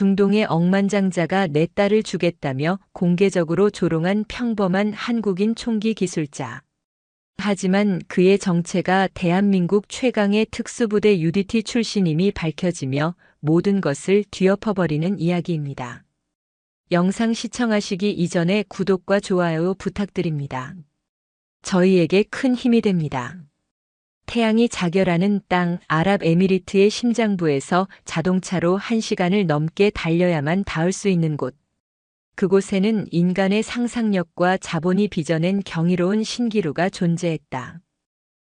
중동의 억만장자가 내 딸을 주겠다며 공개적으로 조롱한 평범한 한국인 총기 기술자. 하지만 그의 정체가 대한민국 최강의 특수부대 UDT 출신임이 밝혀지며 모든 것을 뒤엎어버리는 이야기입니다. 영상 시청하시기 이전에 구독과 좋아요 부탁드립니다. 저희에게 큰 힘이 됩니다. 태양이 자결하는 땅 아랍에미리트의 심장부에서 자동차로 1시간을 넘게 달려야만 닿을 수 있는 곳. 그곳에는 인간의 상상력과 자본이 빚어낸 경이로운 신기루가 존재했다.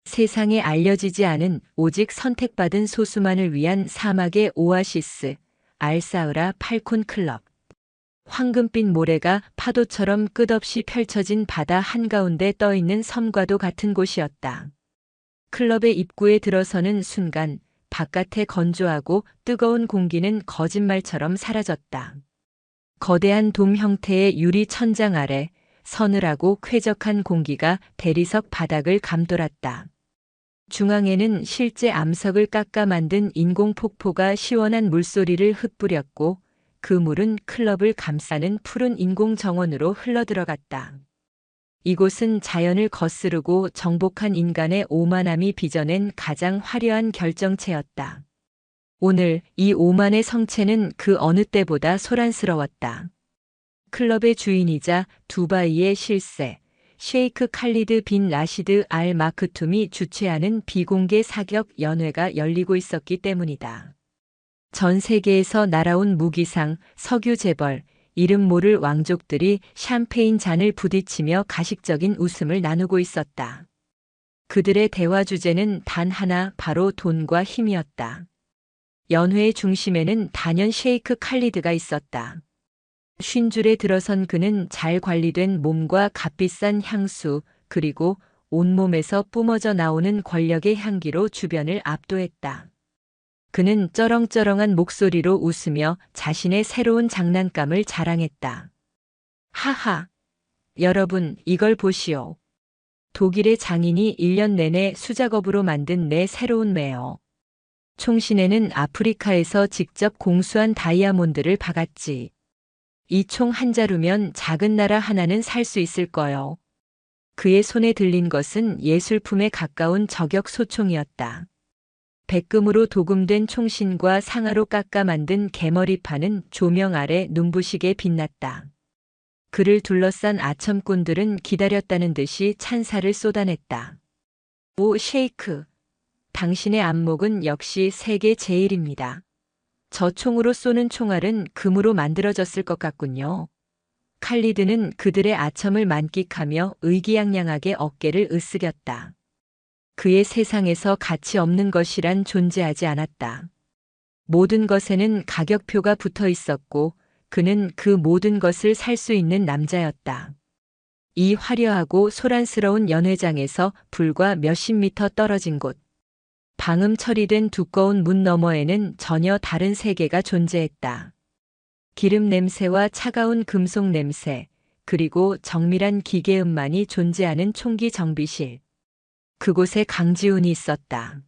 세상에 알려지지 않은 오직 선택받은 소수만을 위한 사막의 오아시스, 알사흐라 팔콘 클럽. 황금빛 모래가 파도처럼 끝없이 펼쳐진 바다 한가운데 떠있는 섬과도 같은 곳이었다. 클럽의 입구에 들어서는 순간 바깥의 건조하고 뜨거운 공기는 거짓말처럼 사라졌다. 거대한 돔 형태의 유리 천장 아래 서늘하고 쾌적한 공기가 대리석 바닥을 감돌았다. 중앙에는 실제 암석을 깎아 만든 인공 폭포가 시원한 물소리를 흩뿌렸고 그 물은 클럽을 감싸는 푸른 인공 정원으로 흘러들어갔다. 이곳은 자연을 거스르고 정복한 인간의 오만함이 빚어낸 가장 화려한 결정체였다. 오늘 이 오만의 성체는 그 어느 때보다 소란스러웠다. 클럽의 주인이자 두바이의 실세, 셰이크 칼리드 빈 라시드 알 마크툼이 주최하는 비공개 사격 연회가 열리고 있었기 때문이다. 전 세계에서 날아온 무기상, 석유 재벌, 이름 모를 왕족들이 샴페인 잔을 부딪히며 가식적인 웃음을 나누고 있었다. 그들의 대화 주제는 단 하나, 바로 돈과 힘이었다. 연회의 중심에는 단연 셰이크 칼리드가 있었다. 쉰줄에 들어선 그는 잘 관리된 몸과 값비싼 향수, 그리고 온몸에서 뿜어져 나오는 권력의 향기로 주변을 압도했다. 그는 쩌렁쩌렁한 목소리로 웃으며 자신의 새로운 장난감을 자랑했다. 하하! 여러분, 이걸 보시오. 독일의 장인이 1년 내내 수작업으로 만든 내 새로운 매어. 총신에는 아프리카에서 직접 공수한 다이아몬드를 박았지. 이 총 한 자루면 작은 나라 하나는 살 수 있을 거요. 그의 손에 들린 것은 예술품에 가까운 저격 소총이었다. 백금으로 도금된 총신과 상아로 깎아 만든 개머리판은 조명 아래 눈부시게 빛났다. 그를 둘러싼 아첨꾼들은 기다렸다는 듯이 찬사를 쏟아냈다. 오, 셰이크. 당신의 안목은 역시 세계 제일입니다. 저 총으로 쏘는 총알은 금으로 만들어졌을 것 같군요. 칼리드는 그들의 아첨을 만끽하며 의기양양하게 어깨를 으쓱였다. 그의 세상에서 가치 없는 것이란 존재하지 않았다. 모든 것에는 가격표가 붙어 있었고 그는 그 모든 것을 살 수 있는 남자였다. 이 화려하고 소란스러운 연회장에서 불과 몇십 미터 떨어진 곳. 방음 처리된 두꺼운 문 너머에는 전혀 다른 세계가 존재했다. 기름 냄새와 차가운 금속 냄새, 그리고 정밀한 기계음만이 존재하는 총기 정비실. 그곳에 강지훈이 있었다.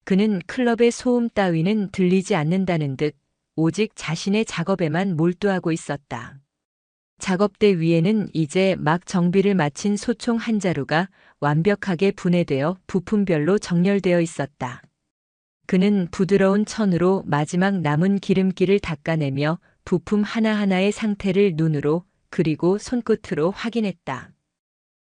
그는 클럽의 소음 따위는 들리지 않는다는 듯 오직 자신의 작업에만 몰두하고 있었다. 작업대 위에는 이제 막 정비를 마친 소총 한 자루가 완벽하게 분해되어 부품별로 정렬되어 있었다. 그는 부드러운 천으로 마지막 남은 기름기를 닦아내며 부품 하나하나의 상태를 눈으로 그리고 손끝으로 확인했다.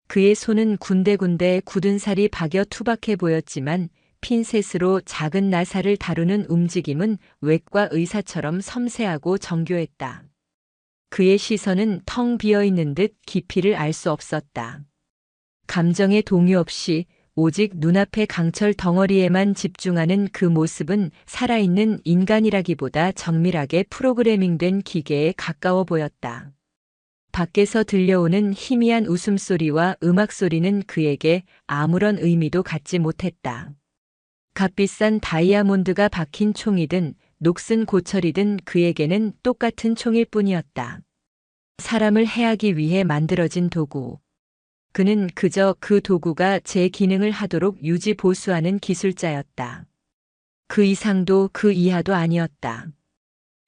그의 손은 군데군데 굳은 살이 박여 투박해 보였지만 핀셋으로 작은 나사를 다루는 움직임은 외과 의사처럼 섬세하고 정교했다. 그의 시선은 텅 비어있는 듯 깊이를 알 수 없었다. 감정의 동요 없이 오직 눈앞의 강철 덩어리에만 집중하는 그 모습은 살아있는 인간이라기보다 정밀하게 프로그래밍된 기계에 가까워 보였다. 밖에서 들려오는 희미한 웃음소리와 음악소리는 그에게 아무런 의미도 갖지 못했다. 값비싼 다이아몬드가 박힌 총이든 녹슨 고철이든 그에게는 똑같은 총일 뿐이었다. 사람을 해하기 위해 만들어진 도구. 그는 그저 그 도구가 제 기능을 하도록 유지 보수하는 기술자였다. 그 이상도 그 이하도 아니었다.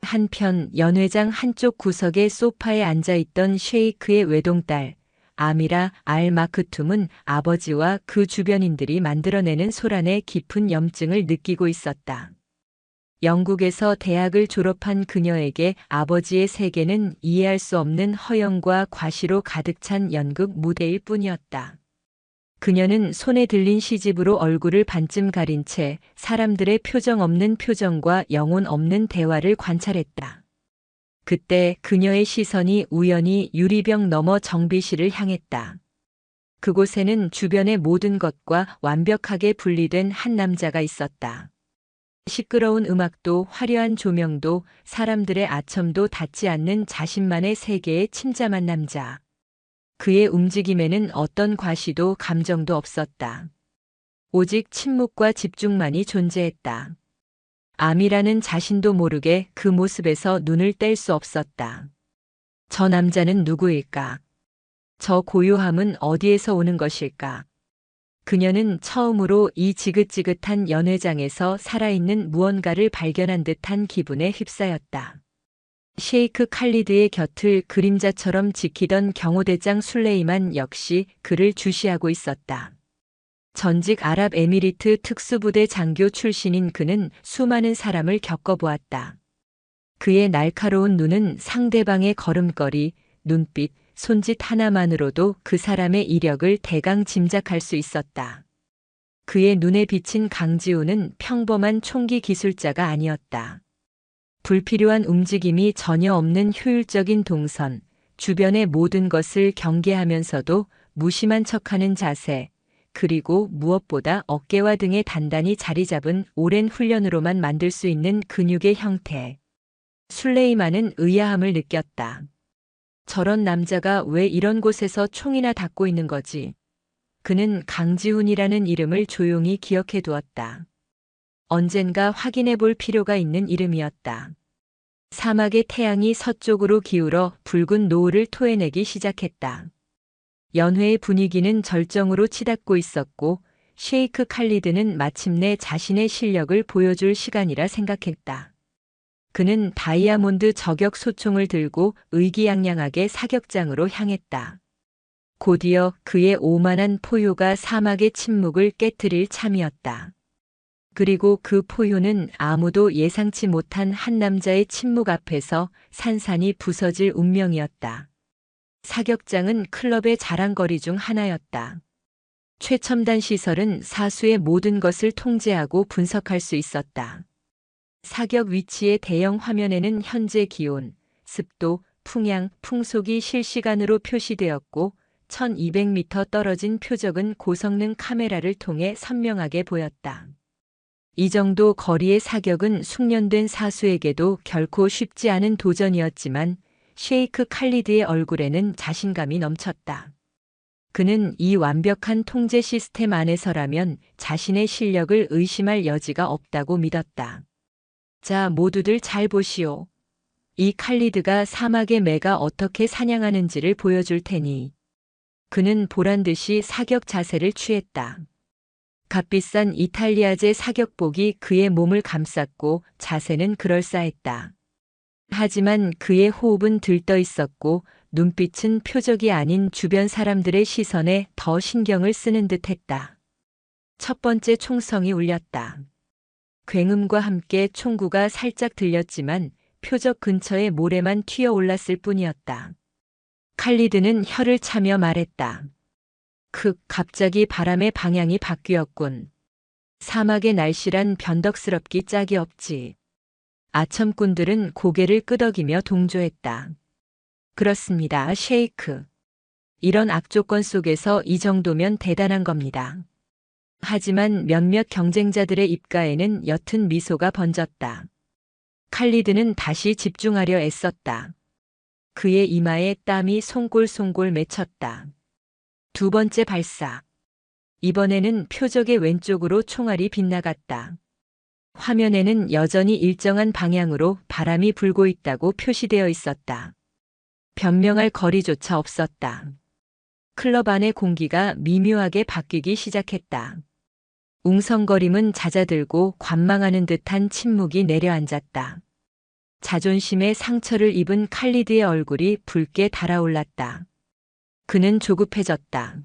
한편 연회장 한쪽 구석의 소파에 앉아있던 셰이크의 외동딸 아미라 알 마크툼은 아버지와 그 주변인들이 만들어내는 소란에 깊은 염증을 느끼고 있었다. 영국에서 대학을 졸업한 그녀에게 아버지의 세계는 이해할 수 없는 허영과 과시로 가득 찬 연극 무대일 뿐이었다. 그녀는 손에 들린 시집으로 얼굴을 반쯤 가린 채 사람들의 표정 없는 표정과 영혼 없는 대화를 관찰했다. 그때 그녀의 시선이 우연히 유리병 너머 정비실을 향했다. 그곳에는 주변의 모든 것과 완벽하게 분리된 한 남자가 있었다. 시끄러운 음악도 화려한 조명도 사람들의 아첨도 닿지 않는 자신만의 세계에 침잠한 남자. 그의 움직임에는 어떤 과시도 감정도 없었다. 오직 침묵과 집중만이 존재했다. 아미라는 자신도 모르게 그 모습에서 눈을 뗄 수 없었다. 저 남자는 누구일까? 저 고요함은 어디에서 오는 것일까? 그녀는 처음으로 이 지긋지긋한 연회장에서 살아있는 무언가를 발견한 듯한 기분에 휩싸였다. 셰이크 칼리드의 곁을 그림자처럼 지키던 경호대장 술레이만 역시 그를 주시하고 있었다. 전직 아랍에미리트 특수부대 장교 출신인 그는 수많은 사람을 겪어보았다. 그의 날카로운 눈은 상대방의 걸음걸이, 눈빛, 손짓 하나만으로도 그 사람의 이력을 대강 짐작할 수 있었다. 그의 눈에 비친 강지우는 평범한 총기 기술자가 아니었다. 불필요한 움직임이 전혀 없는 효율적인 동선, 주변의 모든 것을 경계하면서도 무심한 척하는 자세, 그리고 무엇보다 어깨와 등에 단단히 자리 잡은 오랜 훈련으로만 만들 수 있는 근육의 형태. 술레이만은 의아함을 느꼈다. 저런 남자가 왜 이런 곳에서 총이나 닫고 있는 거지? 그는 강지훈이라는 이름을 조용히 기억해 두었다. 언젠가 확인해 볼 필요가 있는 이름이었다. 사막의 태양이 서쪽으로 기울어 붉은 노을을 토해내기 시작했다. 연회의 분위기는 절정으로 치닫고 있었고 셰이크 칼리드는 마침내 자신의 실력을 보여줄 시간이라 생각했다. 그는 다이아몬드 저격 소총을 들고 의기양양하게 사격장으로 향했다. 곧이어 그의 오만한 포효가 사막의 침묵을 깨트릴 참이었다. 그리고 그 포효는 아무도 예상치 못한 한 남자의 침묵 앞에서 산산이 부서질 운명이었다. 사격장은 클럽의 자랑거리 중 하나였다. 최첨단 시설은 사수의 모든 것을 통제하고 분석할 수 있었다. 사격 위치의 대형 화면에는 현재 기온, 습도, 풍향, 풍속이 실시간으로 표시되었고 1200m 떨어진 표적은 고성능 카메라를 통해 선명하게 보였다. 이 정도 거리의 사격은 숙련된 사수에게도 결코 쉽지 않은 도전이었지만 셰이크 칼리드의 얼굴에는 자신감이 넘쳤다. 그는 이 완벽한 통제 시스템 안에서라면 자신의 실력을 의심할 여지가 없다고 믿었다. 자, 모두들 잘 보시오. 이 칼리드가 사막의 매가 어떻게 사냥하는지를 보여줄 테니. 그는 보란듯이 사격 자세를 취했다. 값비싼 이탈리아제 사격복이 그의 몸을 감쌌고 자세는 그럴싸했다. 하지만 그의 호흡은 들떠 있었고 눈빛은 표적이 아닌 주변 사람들의 시선에 더 신경을 쓰는 듯했다. 첫 번째 총성이 울렸다. 굉음과 함께 총구가 살짝 들렸지만 표적 근처의 모래만 튀어 올랐을 뿐이었다. 칼리드는 혀를 차며 말했다. 갑자기 바람의 방향이 바뀌었군. 사막의 날씨란 변덕스럽기 짝이 없지. 아첨꾼들은 고개를 끄덕이며 동조했다. 그렇습니다, 셰이크. 이런 악조건 속에서 이 정도면 대단한 겁니다. 하지만 몇몇 경쟁자들의 입가에는 옅은 미소가 번졌다. 칼리드는 다시 집중하려 애썼다. 그의 이마에 땀이 송골송골 맺혔다. 두 번째 발사. 이번에는 표적의 왼쪽으로 총알이 빗나갔다. 화면에는 여전히 일정한 방향으로 바람이 불고 있다고 표시되어 있었다. 변명할 거리조차 없었다. 클럽 안의 공기가 미묘하게 바뀌기 시작했다. 웅성거림은 잦아들고 관망하는 듯한 침묵이 내려앉았다. 자존심에 상처를 입은 칼리드의 얼굴이 붉게 달아올랐다. 그는 조급해졌다.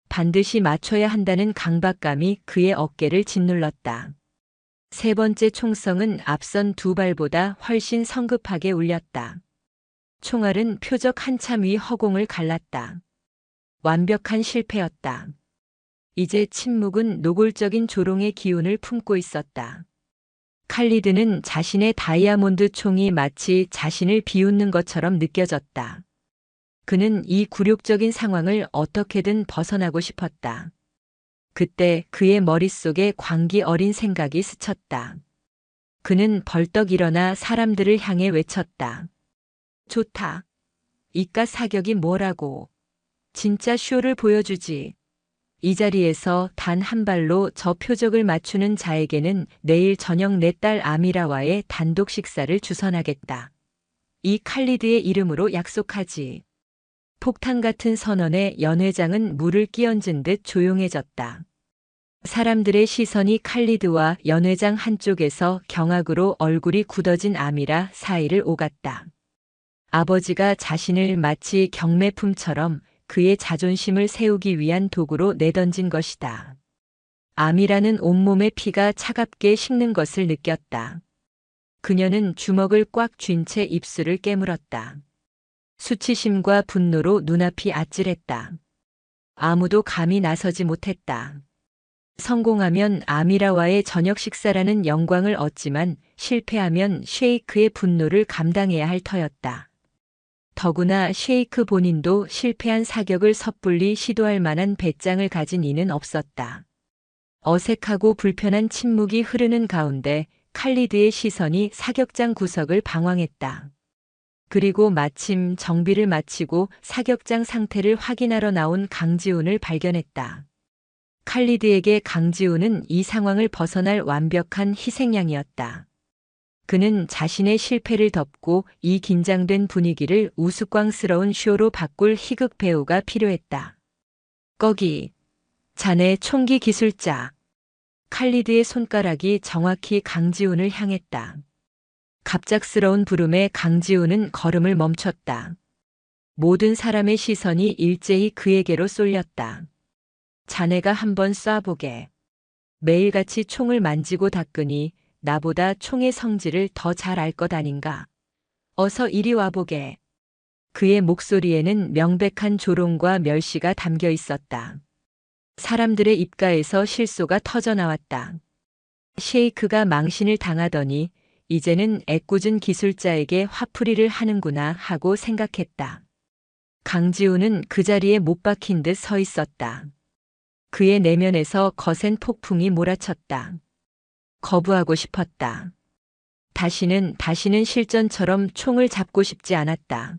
반드시 맞춰야 한다는 강박감이 그의 어깨를 짓눌렀다. 세 번째 총성은 앞선 두 발보다 훨씬 성급하게 울렸다. 총알은 표적 한참 위 허공을 갈랐다. 완벽한 실패였다. 이제 침묵은 노골적인 조롱의 기운을 품고 있었다. 칼리드는 자신의 다이아몬드 총이 마치 자신을 비웃는 것처럼 느껴졌다. 그는 이 굴욕적인 상황을 어떻게든 벗어나고 싶었다. 그때 그의 머릿속에 광기 어린 생각이 스쳤다. 그는 벌떡 일어나 사람들을 향해 외쳤다. 좋다. 이깟 사격이 뭐라고. 진짜 쇼를 보여주지. 이 자리에서 단 한 발로 저 표적을 맞추는 자에게는 내일 저녁 내 딸 아미라와의 단독 식사를 주선하겠다. 이 칼리드의 이름으로 약속하지. 폭탄 같은 선언에 연회장은 물을 끼얹은 듯 조용해졌다. 사람들의 시선이 칼리드와 연회장 한쪽에서 경악으로 얼굴이 굳어진 아미라 사이를 오갔다. 아버지가 자신을 마치 경매품처럼 그의 자존심을 세우기 위한 도구로 내던진 것이다. 아미라는 온몸의 피가 차갑게 식는 것을 느꼈다. 그녀는 주먹을 꽉 쥔 채 입술을 깨물었다. 수치심과 분노로 눈앞이 아찔했다. 아무도 감히 나서지 못했다. 성공하면 아미라와의 저녁 식사라는 영광을 얻지만 실패하면 셰이크의 분노를 감당해야 할 터였다. 더구나 셰이크 본인도 실패한 사격을 섣불리 시도할 만한 배짱을 가진 이는 없었다. 어색하고 불편한 침묵이 흐르는 가운데 칼리드의 시선이 사격장 구석을 방황했다. 그리고 마침 정비를 마치고 사격장 상태를 확인하러 나온 강지훈을 발견했다. 칼리드에게 강지훈은 이 상황을 벗어날 완벽한 희생양이었다. 그는 자신의 실패를 덮고 이 긴장된 분위기를 우스꽝스러운 쇼로 바꿀 희극 배우가 필요했다. 거기, 자네 총기 기술자. 칼리드의 손가락이 정확히 강지훈을 향했다. 갑작스러운 부름에 강지훈은 걸음을 멈췄다. 모든 사람의 시선이 일제히 그에게로 쏠렸다. 자네가 한번 쏴보게. 매일같이 총을 만지고 닦으니 나보다 총의 성질을 더 잘 알 것 아닌가. 어서 이리 와보게. 그의 목소리에는 명백한 조롱과 멸시가 담겨 있었다. 사람들의 입가에서 실소가 터져나왔다. 셰이크가 망신을 당하더니 이제는 애꿎은 기술자에게 화풀이를 하는구나 하고 생각했다. 강지훈은 그 자리에 못 박힌 듯 서 있었다. 그의 내면에서 거센 폭풍이 몰아쳤다. 거부하고 싶었다. 다시는 실전처럼 총을 잡고 싶지 않았다.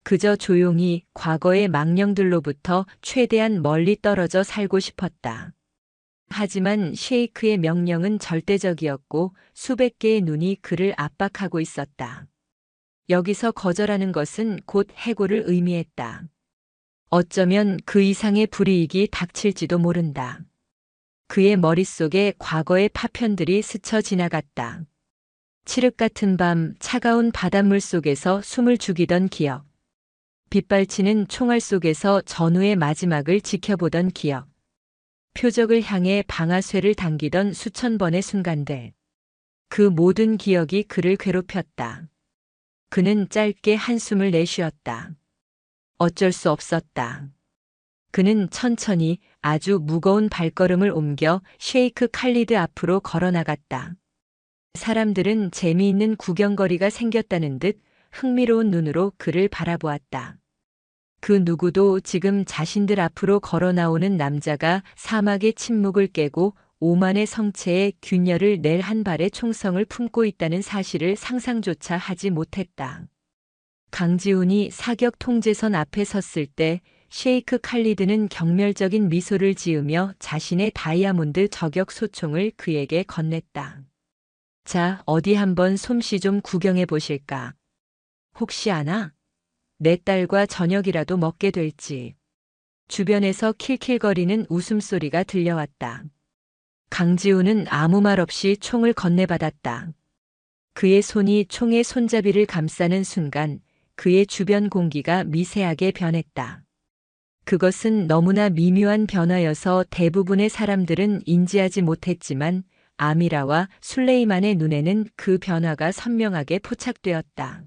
그저 조용히 과거의 망령들로부터 최대한 멀리 떨어져 살고 싶었다. 하지만 셰이크의 명령은 절대적이었고 수백 개의 눈이 그를 압박하고 있었다. 여기서 거절하는 것은 곧 해고를 의미했다. 어쩌면 그 이상의 불이익이 닥칠지도 모른다. 그의 머릿속에 과거의 파편들이 스쳐 지나갔다. 칠흑 같은 밤 차가운 바닷물 속에서 숨을 죽이던 기억. 빗발치는 총알 속에서 전우의 마지막을 지켜보던 기억. 표적을 향해 방아쇠를 당기던 수천 번의 순간들. 그 모든 기억이 그를 괴롭혔다. 그는 짧게 한숨을 내쉬었다. 어쩔 수 없었다. 그는 천천히 아주 무거운 발걸음을 옮겨 셰이크 칼리드 앞으로 걸어나갔다. 사람들은 재미있는 구경거리가 생겼다는 듯 흥미로운 눈으로 그를 바라보았다. 그 누구도 지금 자신들 앞으로 걸어 나오는 남자가 사막의 침묵을 깨고 오만의 성체에 균열을 낼 한 발의 총성을 품고 있다는 사실을 상상조차 하지 못했다. 강지훈이 사격 통제선 앞에 섰을 때 셰이크 칼리드는 경멸적인 미소를 지으며 자신의 다이아몬드 저격 소총을 그에게 건넸다. 자, 어디 한번 솜씨 좀 구경해 보실까? 혹시 아나? 내 딸과 저녁이라도 먹게 될지. 주변에서 킬킬거리는 웃음소리가 들려왔다. 강지훈은 아무 말 없이 총을 건네받았다. 그의 손이 총의 손잡이를 감싸는 순간 그의 주변 공기가 미세하게 변했다. 그것은 너무나 미묘한 변화여서 대부분의 사람들은 인지하지 못했지만 아미라와 술레이만의 눈에는 그 변화가 선명하게 포착되었다.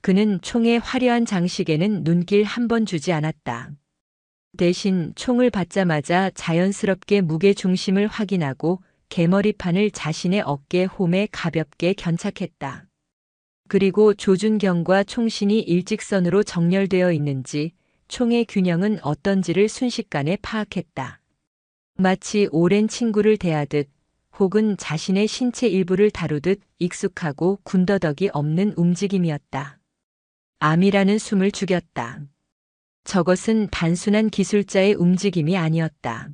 그는 총의 화려한 장식에는 눈길 한 번 주지 않았다. 대신 총을 받자마자 자연스럽게 무게 중심을 확인하고 개머리판을 자신의 어깨 홈에 가볍게 견착했다. 그리고 조준경과 총신이 일직선으로 정렬되어 있는지, 총의 균형은 어떤지를 순식간에 파악했다. 마치 오랜 친구를 대하듯 혹은 자신의 신체 일부를 다루듯 익숙하고 군더더기 없는 움직임이었다. 암이라는 숨을 죽였다. 저것은 단순한 기술자의 움직임이 아니었다.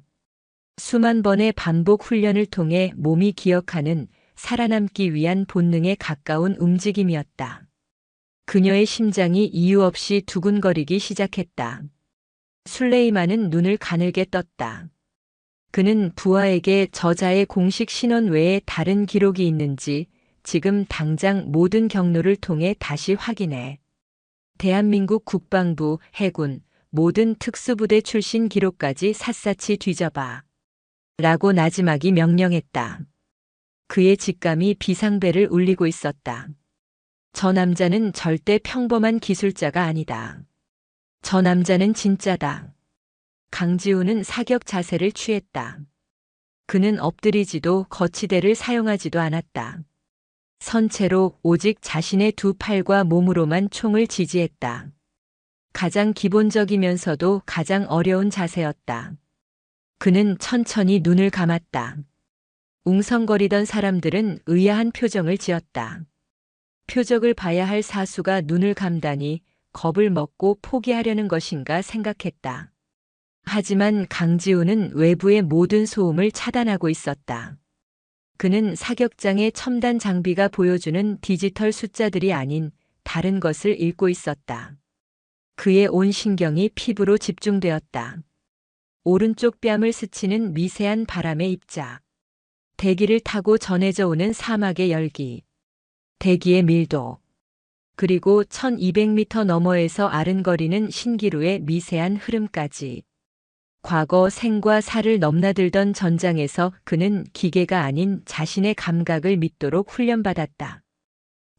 수만 번의 반복 훈련을 통해 몸이 기억하는 살아남기 위한 본능에 가까운 움직임이었다. 그녀의 심장이 이유 없이 두근거리기 시작했다. 술레이만은 눈을 가늘게 떴다. 그는 부하에게 저자의 공식 신원 외에 다른 기록이 있는지 지금 당장 모든 경로를 통해 다시 확인해. 대한민국 국방부, 해군, 모든 특수부대 출신 기록까지 샅샅이 뒤져봐. 라고 나지막이 명령했다. 그의 직감이 비상벨을 울리고 있었다. 저 남자는 절대 평범한 기술자가 아니다. 저 남자는 진짜다. 강지우는 사격 자세를 취했다. 그는 엎드리지도 거치대를 사용하지도 않았다. 선체로 오직 자신의 두 팔과 몸으로만 총을 지지했다. 가장 기본적이면서도 가장 어려운 자세였다. 그는 천천히 눈을 감았다. 웅성거리던 사람들은 의아한 표정을 지었다. 표적을 봐야 할 사수가 눈을 감다니 겁을 먹고 포기하려는 것인가 생각했다. 하지만 강지우는 외부의 모든 소음을 차단하고 있었다. 그는 사격장의 첨단 장비가 보여주는 디지털 숫자들이 아닌 다른 것을 읽고 있었다. 그의 온 신경이 피부로 집중되었다. 오른쪽 뺨을 스치는 미세한 바람의 입자. 대기를 타고 전해져 오는 사막의 열기. 대기의 밀도. 그리고 1200m 너머에서 아른거리는 신기루의 미세한 흐름까지. 과거 생과 사를 넘나들던 전장에서 그는 기계가 아닌 자신의 감각을 믿도록 훈련받았다.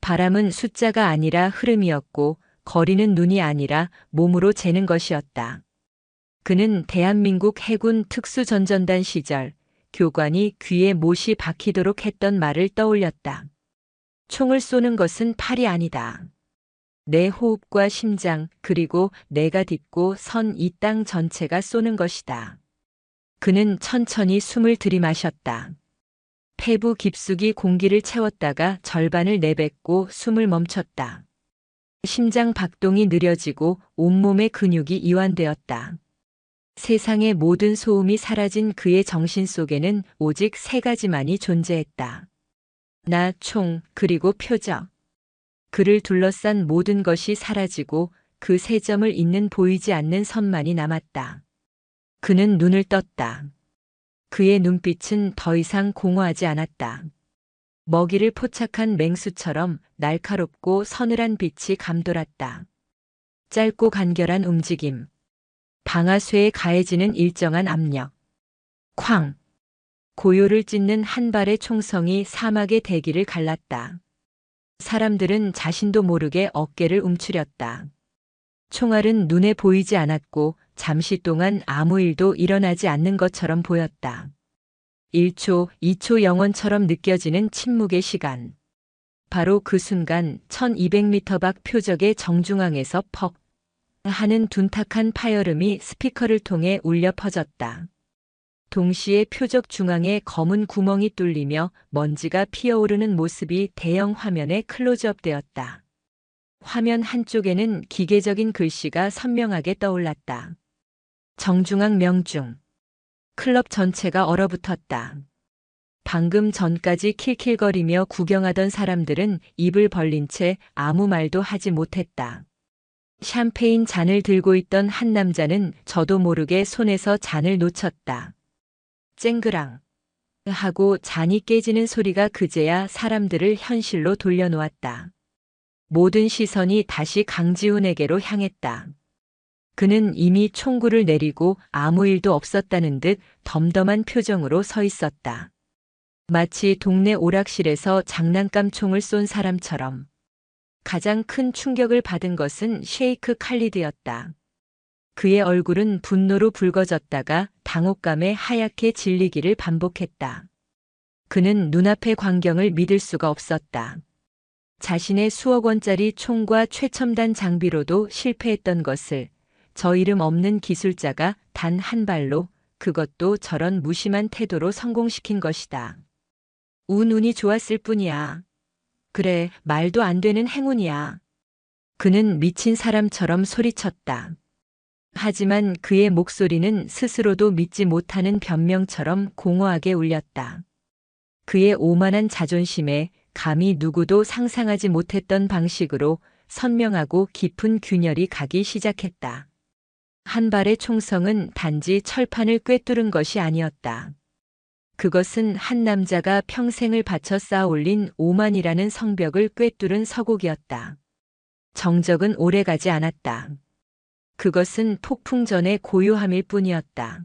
바람은 숫자가 아니라 흐름이었고 거리는 눈이 아니라 몸으로 재는 것이었다. 그는 대한민국 해군 특수전전단 시절 교관이 귀에 못이 박히도록 했던 말을 떠올렸다. 총을 쏘는 것은 팔이 아니다. 내 호흡과 심장 그리고 내가 딛고 선 이 땅 전체가 쏘는 것이다. 그는 천천히 숨을 들이마셨다. 폐부 깊숙이 공기를 채웠다가 절반을 내뱉고 숨을 멈췄다. 심장 박동이 느려지고 온몸의 근육이 이완되었다. 세상의 모든 소음이 사라진 그의 정신 속에는 오직 세 가지만이 존재했다. 나, 총, 그리고 표적. 그를 둘러싼 모든 것이 사라지고 그 세 점을 잇는 보이지 않는 선만이 남았다. 그는 눈을 떴다. 그의 눈빛은 더 이상 공허하지 않았다. 먹이를 포착한 맹수처럼 날카롭고 서늘한 빛이 감돌았다. 짧고 간결한 움직임. 방아쇠에 가해지는 일정한 압력. 쾅! 고요를 찢는 한 발의 총성이 사막의 대기를 갈랐다. 사람들은 자신도 모르게 어깨를 움츠렸다. 총알은 눈에 보이지 않았고 잠시 동안 아무 일도 일어나지 않는 것처럼 보였다. 1초, 2초 영원처럼 느껴지는 침묵의 시간. 바로 그 순간 1200m 밖 표적의 정중앙에서 퍽 하는 둔탁한 파열음이 스피커를 통해 울려 퍼졌다. 동시에 표적 중앙에 검은 구멍이 뚫리며 먼지가 피어오르는 모습이 대형 화면에 클로즈업되었다. 화면 한쪽에는 기계적인 글씨가 선명하게 떠올랐다. 정중앙 명중. 클럽 전체가 얼어붙었다. 방금 전까지 킬킬거리며 구경하던 사람들은 입을 벌린 채 아무 말도 하지 못했다. 샴페인 잔을 들고 있던 한 남자는 저도 모르게 손에서 잔을 놓쳤다. 쨍그랑. 하고 잔이 깨지는 소리가 그제야 사람들을 현실로 돌려놓았다. 모든 시선이 다시 강지훈에게로 향했다. 그는 이미 총구를 내리고 아무 일도 없었다는 듯 덤덤한 표정으로 서 있었다. 마치 동네 오락실에서 장난감 총을 쏜 사람처럼. 가장 큰 충격을 받은 것은 셰이크 칼리드였다. 그의 얼굴은 분노로 붉어졌다가 당혹감에 하얗게 질리기를 반복했다. 그는 눈앞의 광경을 믿을 수가 없었다. 자신의 수억 원짜리 총과 최첨단 장비로도 실패했던 것을 저 이름 없는 기술자가 단 한 발로, 그것도 저런 무심한 태도로 성공시킨 것이다. 운이 좋았을 뿐이야. 그래, 말도 안 되는 행운이야. 그는 미친 사람처럼 소리쳤다. 하지만 그의 목소리는 스스로도 믿지 못하는 변명처럼 공허하게 울렸다. 그의 오만한 자존심에 감히 누구도 상상하지 못했던 방식으로 선명하고 깊은 균열이 가기 시작했다. 한 발의 총성은 단지 철판을 꿰뚫은 것이 아니었다. 그것은 한 남자가 평생을 바쳐 쌓아 올린 오만이라는 성벽을 꿰뚫은 서곡이었다. 정적은 오래가지 않았다. 그것은 폭풍 전의 고요함일 뿐이었다.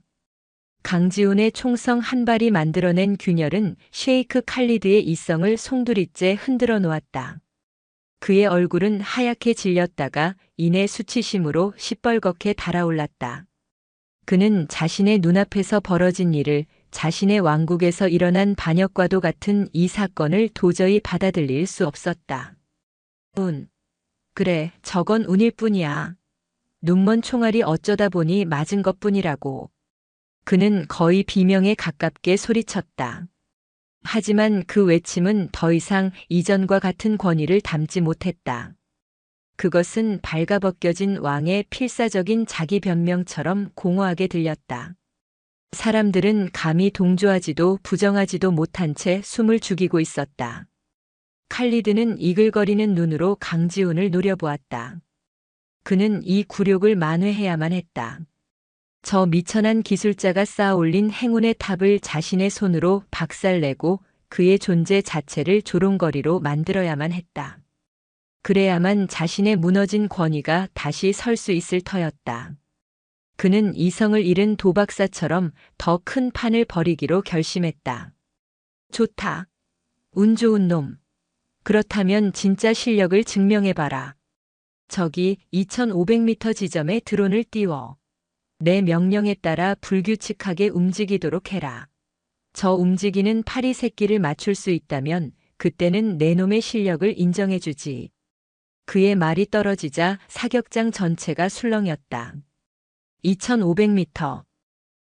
강지훈의 총성 한 발이 만들어낸 균열은 셰이크 칼리드의 이성을 송두리째 흔들어 놓았다. 그의 얼굴은 하얗게 질렸다가 이내 수치심으로 시뻘겋게 달아올랐다. 그는 자신의 눈앞에서 벌어진 일을, 자신의 왕국에서 일어난 반역과도 같은 이 사건을 도저히 받아들일 수 없었다. 그래, 저건 운일 뿐이야. 눈먼 총알이 어쩌다 보니 맞은 것뿐이라고. 그는 거의 비명에 가깝게 소리쳤다. 하지만 그 외침은 더 이상 이전과 같은 권위를 담지 못했다. 그것은 발가벗겨진 왕의 필사적인 자기 변명처럼 공허하게 들렸다. 사람들은 감히 동조하지도 부정하지도 못한 채 숨을 죽이고 있었다. 칼리드는 이글거리는 눈으로 강지훈을 노려보았다. 그는 이 굴욕을 만회해야만 했다. 저 미천한 기술자가 쌓아올린 행운의 탑을 자신의 손으로 박살내고 그의 존재 자체를 조롱거리로 만들어야만 했다. 그래야만 자신의 무너진 권위가 다시 설 수 있을 터였다. 그는 이성을 잃은 도박사처럼 더 큰 판을 벌이기로 결심했다. 좋다. 운 좋은 놈. 그렇다면 진짜 실력을 증명해봐라. 저기 2500m 지점에 드론을 띄워. 내 명령에 따라 불규칙하게 움직이도록 해라. 저 움직이는 파리 새끼를 맞출 수 있다면 그때는 내 놈의 실력을 인정해주지. 그의 말이 떨어지자 사격장 전체가 술렁였다. 2500m.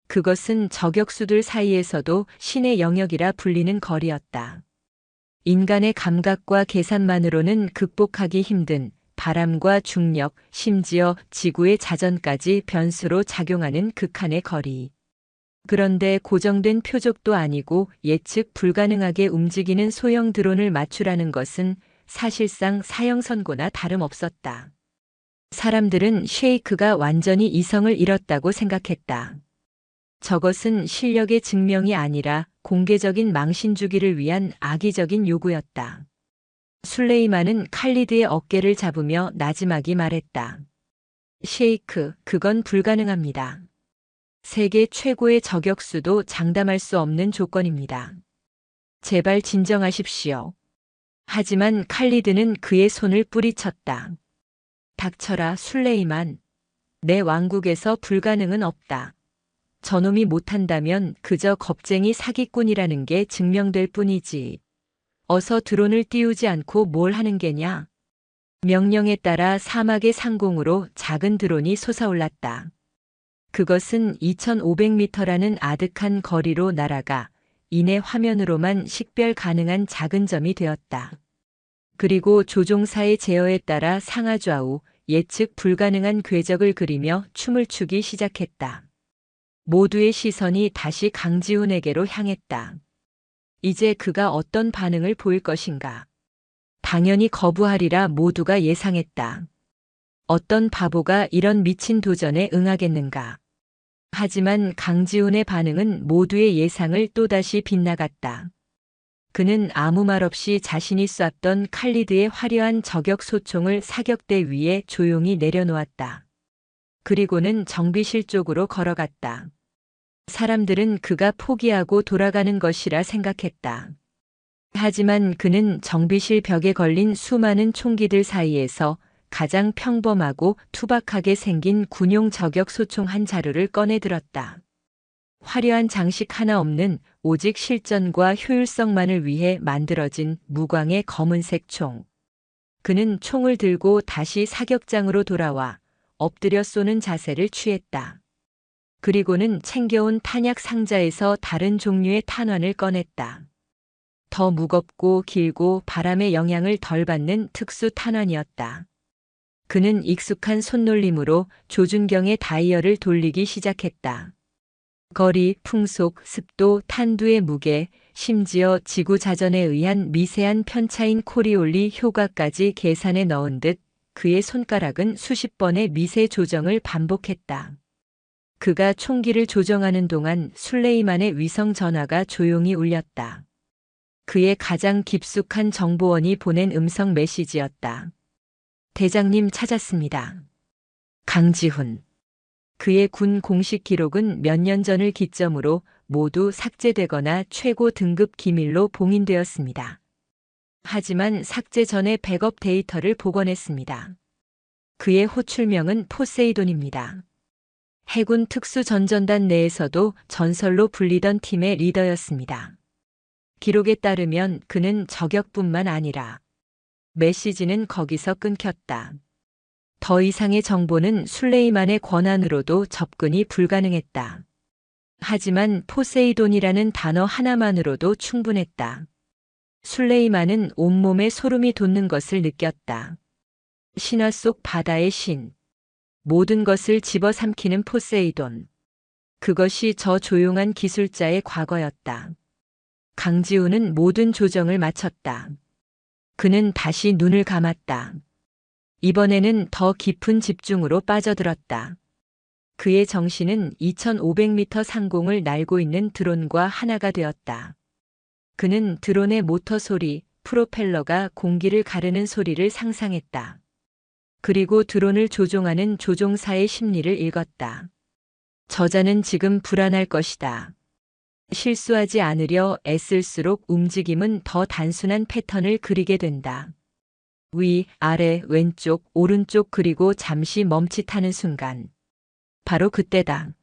그것은 저격수들 사이에서도 신의 영역이라 불리는 거리였다. 인간의 감각과 계산만으로는 극복하기 힘든 바람과 중력, 심지어 지구의 자전까지 변수로 작용하는 극한의 거리. 그런데 고정된 표적도 아니고 예측 불가능하게 움직이는 소형 드론을 맞추라는 것은 사실상 사형선고나 다름없었다. 사람들은 셰이크가 완전히 이성을 잃었다고 생각했다. 저것은 실력의 증명이 아니라 공개적인 망신 주기를 위한 악의적인 요구였다. 술레이만은 칼리드의 어깨를 잡으며 나지막이 말했다. 셰이크, 그건 불가능합니다. 세계 최고의 저격수도 장담할 수 없는 조건입니다. 제발 진정하십시오. 하지만 칼리드는 그의 손을 뿌리쳤다. 닥쳐라, 술레이만. 내 왕국에서 불가능은 없다. 저놈이 못한다면 그저 겁쟁이 사기꾼이라는 게 증명될 뿐이지. 어서 드론을 띄우지 않고 뭘 하는 게냐? 명령에 따라 사막의 상공으로 작은 드론이 솟아올랐다. 그것은 2500m라는 아득한 거리로 날아가 이내 화면으로만 식별 가능한 작은 점이 되었다. 그리고 조종사의 제어에 따라 상하좌우 예측 불가능한 궤적을 그리며 춤을 추기 시작했다. 모두의 시선이 다시 강지훈에게로 향했다. 이제 그가 어떤 반응을 보일 것인가? 당연히 거부하리라 모두가 예상했다. 어떤 바보가 이런 미친 도전에 응하겠는가? 하지만 강지훈의 반응은 모두의 예상을 또다시 빗나갔다. 그는 아무 말 없이 자신이 쐈던 칼리드의 화려한 저격 소총을 사격대 위에 조용히 내려놓았다. 그리고는 정비실 쪽으로 걸어갔다. 사람들은 그가 포기하고 돌아가는 것이라 생각했다. 하지만 그는 정비실 벽에 걸린 수많은 총기들 사이에서 가장 평범하고 투박하게 생긴 군용 저격 소총 한 자루를 꺼내 들었다. 화려한 장식 하나 없는 오직 실전과 효율성만을 위해 만들어진 무광의 검은색 총. 그는 총을 들고 다시 사격장으로 돌아와 엎드려 쏘는 자세를 취했다. 그리고는 챙겨온 탄약 상자에서 다른 종류의 탄환을 꺼냈다. 더 무겁고 길고 바람의 영향을 덜 받는 특수 탄환이었다. 그는 익숙한 손놀림으로 조준경의 다이얼을 돌리기 시작했다. 거리, 풍속, 습도, 탄두의 무게, 심지어 지구 자전에 의한 미세한 편차인 코리올리 효과까지 계산해 넣은 듯 그의 손가락은 수십 번의 미세 조정을 반복했다. 그가 총기를 조정하는 동안 술레이만의 위성 전화가 조용히 울렸다. 그의 가장 깊숙한 정보원이 보낸 음성 메시지였다. 대장님 찾았습니다. 강지훈. 그의 군 공식 기록은 몇 년 전을 기점으로 모두 삭제되거나 최고 등급 기밀로 봉인되었습니다. 하지만 삭제 전에 백업 데이터를 복원했습니다. 그의 호출명은 포세이돈입니다. 해군 특수전전단 내에서도 전설로 불리던 팀의 리더였습니다. 기록에 따르면 그는 저격뿐만 아니라 메시지는 거기서 끊겼다. 더 이상의 정보는 술레이만의 권한으로도 접근이 불가능했다. 하지만 포세이돈이라는 단어 하나만으로도 충분했다. 술레이만은 온몸에 소름이 돋는 것을 느꼈다. 신화 속 바다의 신. 모든 것을 집어삼키는 포세이돈. 그것이 저 조용한 기술자의 과거였다. 강지훈은 모든 조정을 마쳤다. 그는 다시 눈을 감았다. 이번에는 더 깊은 집중으로 빠져들었다. 그의 정신은 2500m 상공을 날고 있는 드론과 하나가 되었다. 그는 드론의 모터 소리, 프로펠러가 공기를 가르는 소리를 상상했다. 그리고 드론을 조종하는 조종사의 심리를 읽었다. 저자는 지금 불안할 것이다. 실수하지 않으려 애쓸수록 움직임은 더 단순한 패턴을 그리게 된다. 위, 아래, 왼쪽, 오른쪽 그리고 잠시 멈칫하는 순간. 바로 그때다.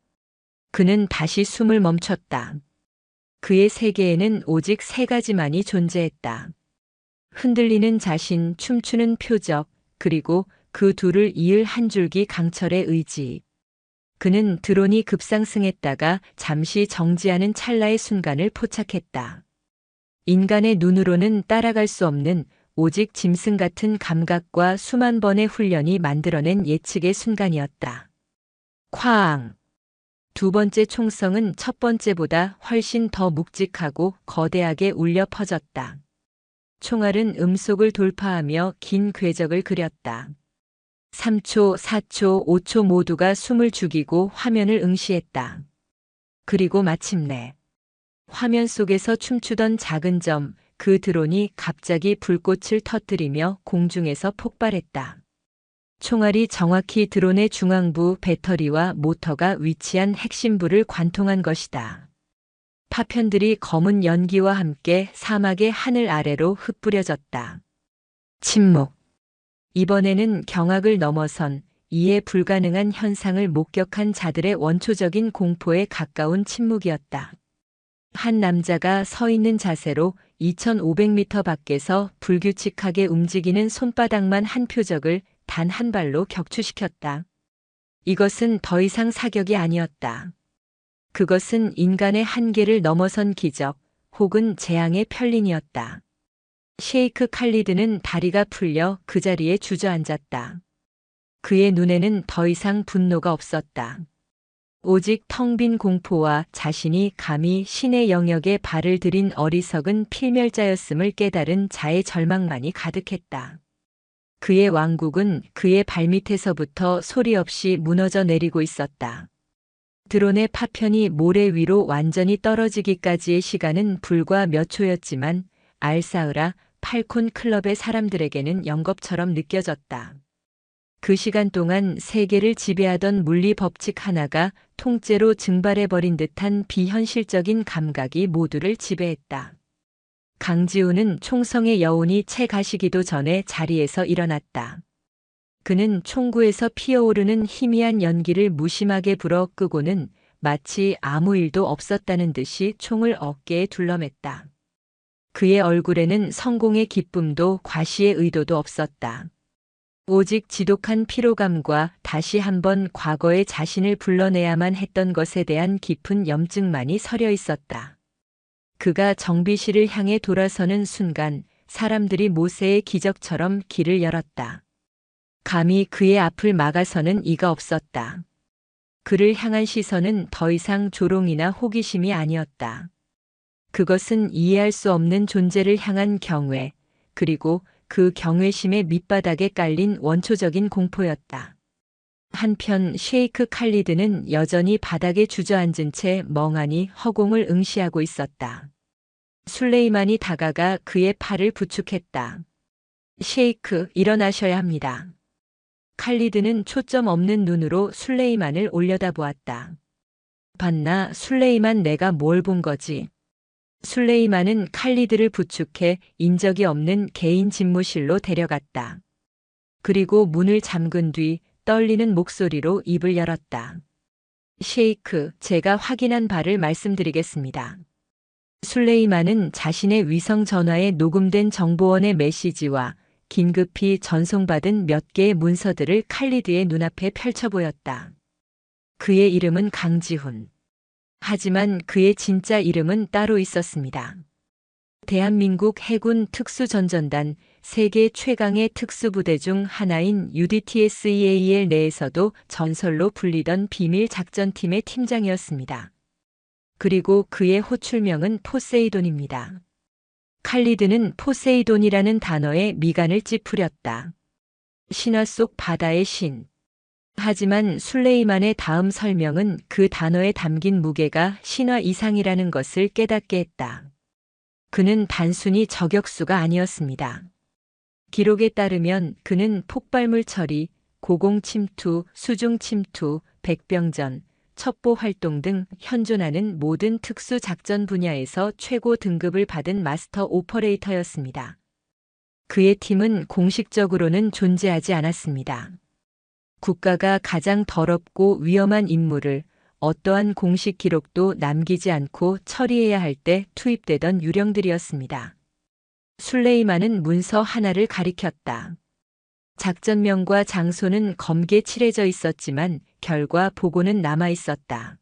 그는 다시 숨을 멈췄다. 그의 세계에는 오직 세 가지만이 존재했다. 흔들리는 자신, 춤추는 표적, 그리고 그 둘을 이을 한 줄기 강철의 의지. 그는 드론이 급상승했다가 잠시 정지하는 찰나의 순간을 포착했다. 인간의 눈으로는 따라갈 수 없는 오직 짐승 같은 감각과 수만 번의 훈련이 만들어낸 예측의 순간이었다. 쾅! 두 번째 총성은 첫 번째보다 훨씬 더 묵직하고 거대하게 울려 퍼졌다. 총알은 음속을 돌파하며 긴 궤적을 그렸다. 3초, 4초, 5초 모두가 숨을 죽이고 화면을 응시했다. 그리고 마침내 화면 속에서 춤추던 작은 점, 그 드론이 갑자기 불꽃을 터뜨리며 공중에서 폭발했다. 총알이 정확히 드론의 중앙부 배터리와 모터가 위치한 핵심부를 관통한 것이다. 파편들이 검은 연기와 함께 사막의 하늘 아래로 흩뿌려졌다. 침묵. 이번에는 경악을 넘어선 이해 불가능한 현상을 목격한 자들의 원초적인 공포에 가까운 침묵이었다. 한 남자가 서 있는 자세로 2500m 밖에서 불규칙하게 움직이는 손바닥만 한 표적을 단 한 발로 격추시켰다. 이것은 더 이상 사격이 아니었다. 그것은 인간의 한계를 넘어선 기적 혹은 재앙의 편린이었다. 셰이크 칼리드는 다리가 풀려 그 자리에 주저앉았다. 그의 눈에는 더 이상 분노가 없었다. 오직 텅 빈 공포와 자신이 감히 신의 영역에 발을 들인 어리석은 필멸자였음을 깨달은 자의 절망만이 가득했다. 그의 왕국은 그의 발밑에서부터 소리 없이 무너져 내리고 있었다. 드론의 파편이 모래 위로 완전히 떨어지기까지의 시간은 불과 몇 초였지만 알사으라 팔콘 클럽의 사람들에게는 영겁처럼 느껴졌다. 그 시간 동안 세계를 지배하던 물리 법칙 하나가 통째로 증발해버린 듯한 비현실적인 감각이 모두를 지배했다. 강지훈은 총성의 여운이 채 가시기도 전에 자리에서 일어났다. 그는 총구에서 피어오르는 희미한 연기를 무심하게 불어 끄고는 마치 아무 일도 없었다는 듯이 총을 어깨에 둘러맸다. 그의 얼굴에는 성공의 기쁨도 과시의 의도도 없었다. 오직 지독한 피로감과 다시 한번 과거의 자신을 불러내야만 했던 것에 대한 깊은 염증만이 서려 있었다. 그가 정비실을 향해 돌아서는 순간 사람들이 모세의 기적처럼 길을 열었다. 감히 그의 앞을 막아서는 이가 없었다. 그를 향한 시선은 더 이상 조롱이나 호기심이 아니었다. 그것은 이해할 수 없는 존재를 향한 경외, 그리고 그 경외심의 밑바닥에 깔린 원초적인 공포였다. 한편 셰이크 칼리드는 여전히 바닥에 주저앉은 채 멍하니 허공을 응시하고 있었다. 술레이만이 다가가 그의 팔을 부축했다. 셰이크, 일어나셔야 합니다. 칼리드는 초점 없는 눈으로 술레이만을 올려다보았다. 봤나, 술레이만, 내가 뭘 본 거지? 술레이만은 칼리드를 부축해 인적이 없는 개인 집무실로 데려갔다. 그리고 문을 잠근 뒤 떨리는 목소리로 입을 열었다. 셰이크, 제가 확인한 바를 말씀드리겠습니다. 술레이만은 자신의 위성 전화에 녹음된 정보원의 메시지와 긴급히 전송받은 몇 개의 문서들을 칼리드의 눈앞에 펼쳐 보였다. 그의 이름은 강지훈. 하지만 그의 진짜 이름은 따로 있었습니다. 대한민국 해군 특수전전단 세계 최강의 특수부대 중 하나인 UDTSEAL 내에서도 전설로 불리던 비밀 작전팀의 팀장이었습니다. 그리고 그의 호출명은 포세이돈입니다. 칼리드는 포세이돈이라는 단어에 미간을 찌푸렸다. 신화 속 바다의 신. 하지만 술레이만의 다음 설명은 그 단어에 담긴 무게가 신화 이상이라는 것을 깨닫게 했다. 그는 단순히 저격수가 아니었습니다. 기록에 따르면 그는 폭발물 처리, 고공 침투, 수중 침투, 백병전, 첩보 활동 등 현존하는 모든 특수 작전 분야에서 최고 등급을 받은 마스터 오퍼레이터였습니다. 그의 팀은 공식적으로는 존재하지 않았습니다. 국가가 가장 더럽고 위험한 임무를 어떠한 공식 기록도 남기지 않고 처리해야 할 때 투입되던 유령들이었습니다. 술레이만은 문서 하나를 가리켰다. 작전명과 장소는 검게 칠해져 있었지만 결과 보고는 남아 있었다.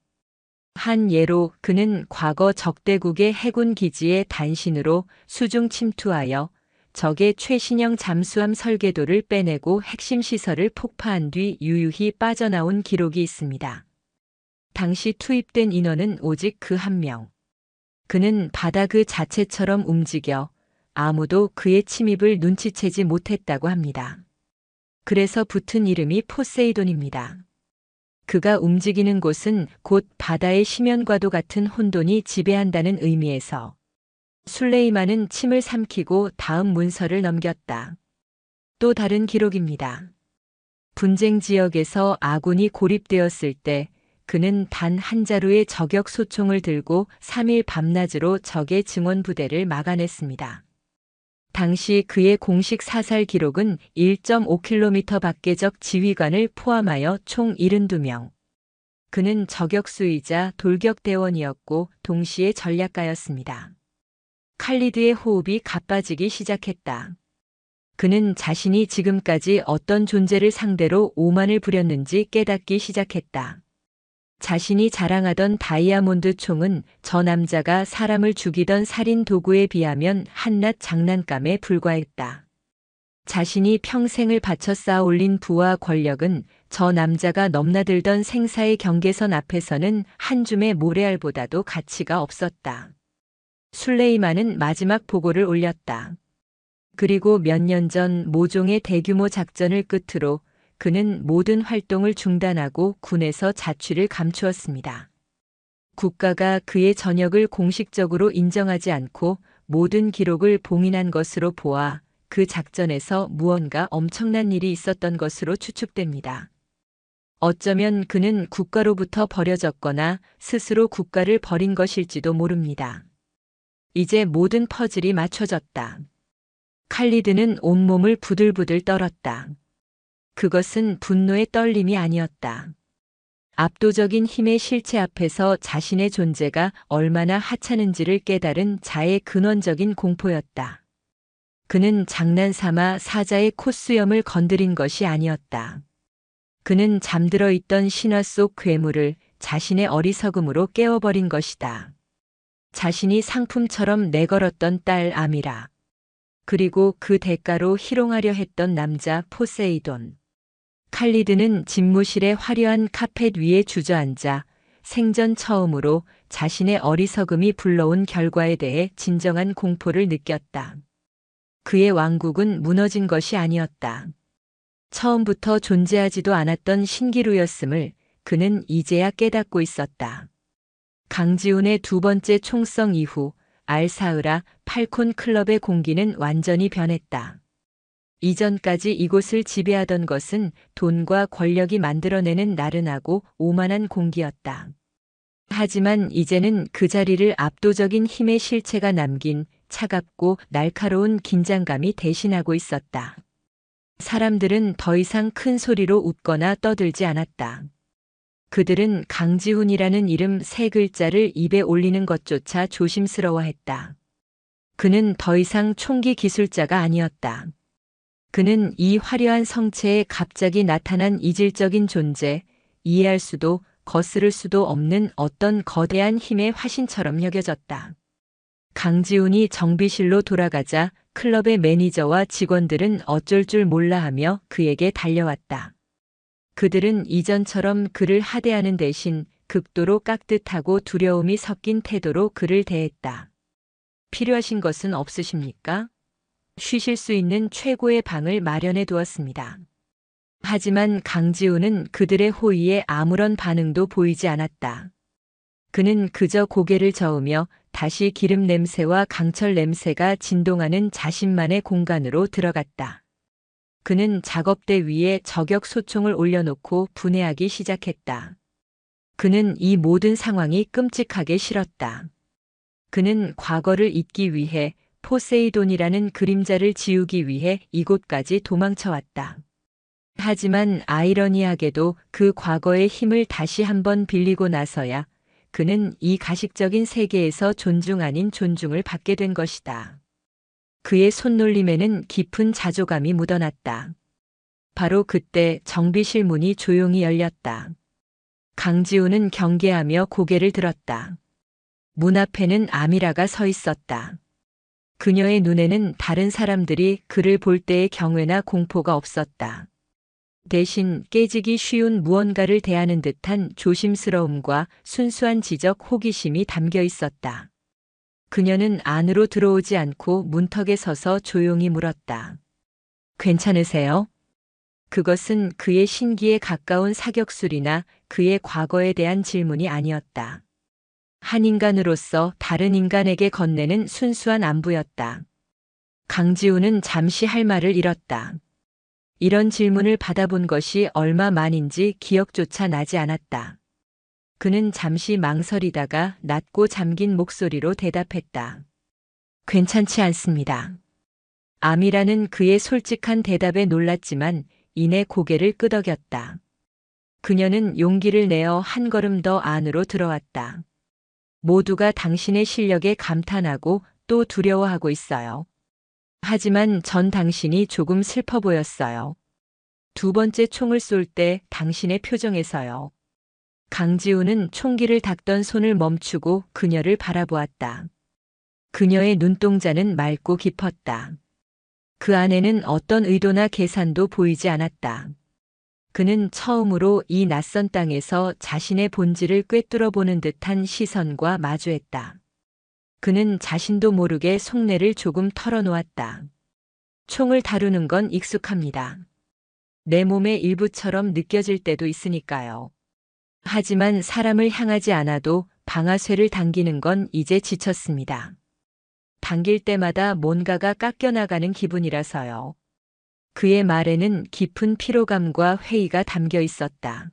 한 예로 그는 과거 적대국의 해군 기지에 단신으로 수중 침투하여 적의 최신형 잠수함 설계도를 빼내고 핵심 시설을 폭파한 뒤 유유히 빠져나온 기록이 있습니다. 당시 투입된 인원은 오직 그 한 명. 그는 바다 그 자체처럼 움직여 아무도 그의 침입을 눈치채지 못했다고 합니다. 그래서 붙은 이름이 포세이돈입니다. 그가 움직이는 곳은 곧 바다의 심연과도 같은 혼돈이 지배한다는 의미에서. 술레이만은 침을 삼키고 다음 문서를 넘겼다. 또 다른 기록입니다. 분쟁 지역에서 아군이 고립되었을 때 그는 단 한 자루의 저격 소총을 들고 3일 밤낮으로 적의 증원 부대를 막아냈습니다. 당시 그의 공식 사살 기록은 1.5km 밖의 적 지휘관을 포함하여 총 72명. 그는 저격수이자 돌격대원이었고 동시에 전략가였습니다. 칼리드의 호흡이 가빠지기 시작했다. 그는 자신이 지금까지 어떤 존재를 상대로 오만을 부렸는지 깨닫기 시작했다. 자신이 자랑하던 다이아몬드 총은 저 남자가 사람을 죽이던 살인 도구에 비하면 한낱 장난감에 불과했다. 자신이 평생을 바쳐 쌓아 올린 부와 권력은 저 남자가 넘나들던 생사의 경계선 앞에서는 한 줌의 모래알보다도 가치가 없었다. 술레이만은 마지막 보고를 올렸다. 그리고 몇 년 전 모종의 대규모 작전을 끝으로 그는 모든 활동을 중단하고 군에서 자취를 감추었습니다. 국가가 그의 전역을 공식적으로 인정하지 않고 모든 기록을 봉인한 것으로 보아 그 작전에서 무언가 엄청난 일이 있었던 것으로 추측됩니다. 어쩌면 그는 국가로부터 버려졌거나 스스로 국가를 버린 것일지도 모릅니다. 이제 모든 퍼즐이 맞춰졌다. 칼리드는 온몸을 부들부들 떨었다. 그것은 분노의 떨림이 아니었다. 압도적인 힘의 실체 앞에서 자신의 존재가 얼마나 하찮은지를 깨달은 자의 근원적인 공포였다. 그는 장난삼아 사자의 콧수염을 건드린 것이 아니었다. 그는 잠들어 있던 신화 속 괴물을 자신의 어리석음으로 깨워버린 것이다. 자신이 상품처럼 내걸었던 딸 아미라. 그리고 그 대가로 희롱하려 했던 남자 포세이돈. 칼리드는 집무실의 화려한 카펫 위에 주저앉아 생전 처음으로 자신의 어리석음이 불러온 결과에 대해 진정한 공포를 느꼈다. 그의 왕국은 무너진 것이 아니었다. 처음부터 존재하지도 않았던 신기루였음을 그는 이제야 깨닫고 있었다. 강지훈의 두 번째 총성 이후 알사으라 팔콘 클럽의 공기는 완전히 변했다. 이전까지 이곳을 지배하던 것은 돈과 권력이 만들어내는 나른하고 오만한 공기였다. 하지만 이제는 그 자리를 압도적인 힘의 실체가 남긴 차갑고 날카로운 긴장감이 대신하고 있었다. 사람들은 더 이상 큰 소리로 웃거나 떠들지 않았다. 그들은 강지훈이라는 이름 세 글자를 입에 올리는 것조차 조심스러워했다. 그는 더 이상 총기 기술자가 아니었다. 그는 이 화려한 성체에 갑자기 나타난 이질적인 존재, 이해할 수도 거스를 수도 없는 어떤 거대한 힘의 화신처럼 여겨졌다. 강지훈이 정비실로 돌아가자 클럽의 매니저와 직원들은 어쩔 줄 몰라 하며 그에게 달려왔다. 그들은 이전처럼 그를 하대하는 대신 극도로 깍듯하고 두려움이 섞인 태도로 그를 대했다. 필요하신 것은 없으십니까? 쉬실 수 있는 최고의 방을 마련해 두었습니다. 하지만 강지훈은 그들의 호의에 아무런 반응도 보이지 않았다. 그는 그저 고개를 저으며 다시 기름 냄새와 강철 냄새가 진동하는 자신만의 공간으로 들어갔다. 그는 작업대 위에 저격 소총을 올려놓고 분해하기 시작했다. 그는 이 모든 상황이 끔찍하게 싫었다. 그는 과거를 잊기 위해 포세이돈이라는 그림자를 지우기 위해 이곳까지 도망쳐왔다. 하지만 아이러니하게도 그 과거의 힘을 다시 한번 빌리고 나서야 그는 이 가식적인 세계에서 존중 아닌 존중을 받게 된 것이다. 그의 손놀림에는 깊은 자조감이 묻어났다. 바로 그때 정비실 문이 조용히 열렸다. 강지훈은 경계하며 고개를 들었다. 문 앞에는 아미라가 서 있었다. 그녀의 눈에는 다른 사람들이 그를 볼 때의 경외나 공포가 없었다. 대신 깨지기 쉬운 무언가를 대하는 듯한 조심스러움과 순수한 지적 호기심이 담겨 있었다. 그녀는 안으로 들어오지 않고 문턱에 서서 조용히 물었다. 괜찮으세요? 그것은 그의 신기에 가까운 사격술이나 그의 과거에 대한 질문이 아니었다. 한 인간으로서 다른 인간에게 건네는 순수한 안부였다. 강지훈은 잠시 할 말을 잃었다. 이런 질문을 받아본 것이 얼마 만인지 기억조차 나지 않았다. 그는 잠시 망설이다가 낮고 잠긴 목소리로 대답했다. 괜찮지 않습니다. 아미라는 그의 솔직한 대답에 놀랐지만 이내 고개를 끄덕였다. 그녀는 용기를 내어 한 걸음 더 안으로 들어왔다. 모두가 당신의 실력에 감탄하고 또 두려워하고 있어요. 하지만 전 당신이 조금 슬퍼 보였어요. 두 번째 총을 쏠 때 당신의 표정에서요. 강지훈은 총기를 닦던 손을 멈추고 그녀를 바라보았다. 그녀의 눈동자는 맑고 깊었다. 그 안에는 어떤 의도나 계산도 보이지 않았다. 그는 처음으로 이 낯선 땅에서 자신의 본질을 꿰뚫어 보는 듯한 시선과 마주했다. 그는 자신도 모르게 속내를 조금 털어놓았다. 총을 다루는 건 익숙합니다. 내 몸의 일부처럼 느껴질 때도 있으니까요. 하지만 사람을 향하지 않아도 방아쇠를 당기는 건 이제 지쳤습니다. 당길 때마다 뭔가가 깎여나가는 기분이라서요. 그의 말에는 깊은 피로감과 회의가 담겨 있었다.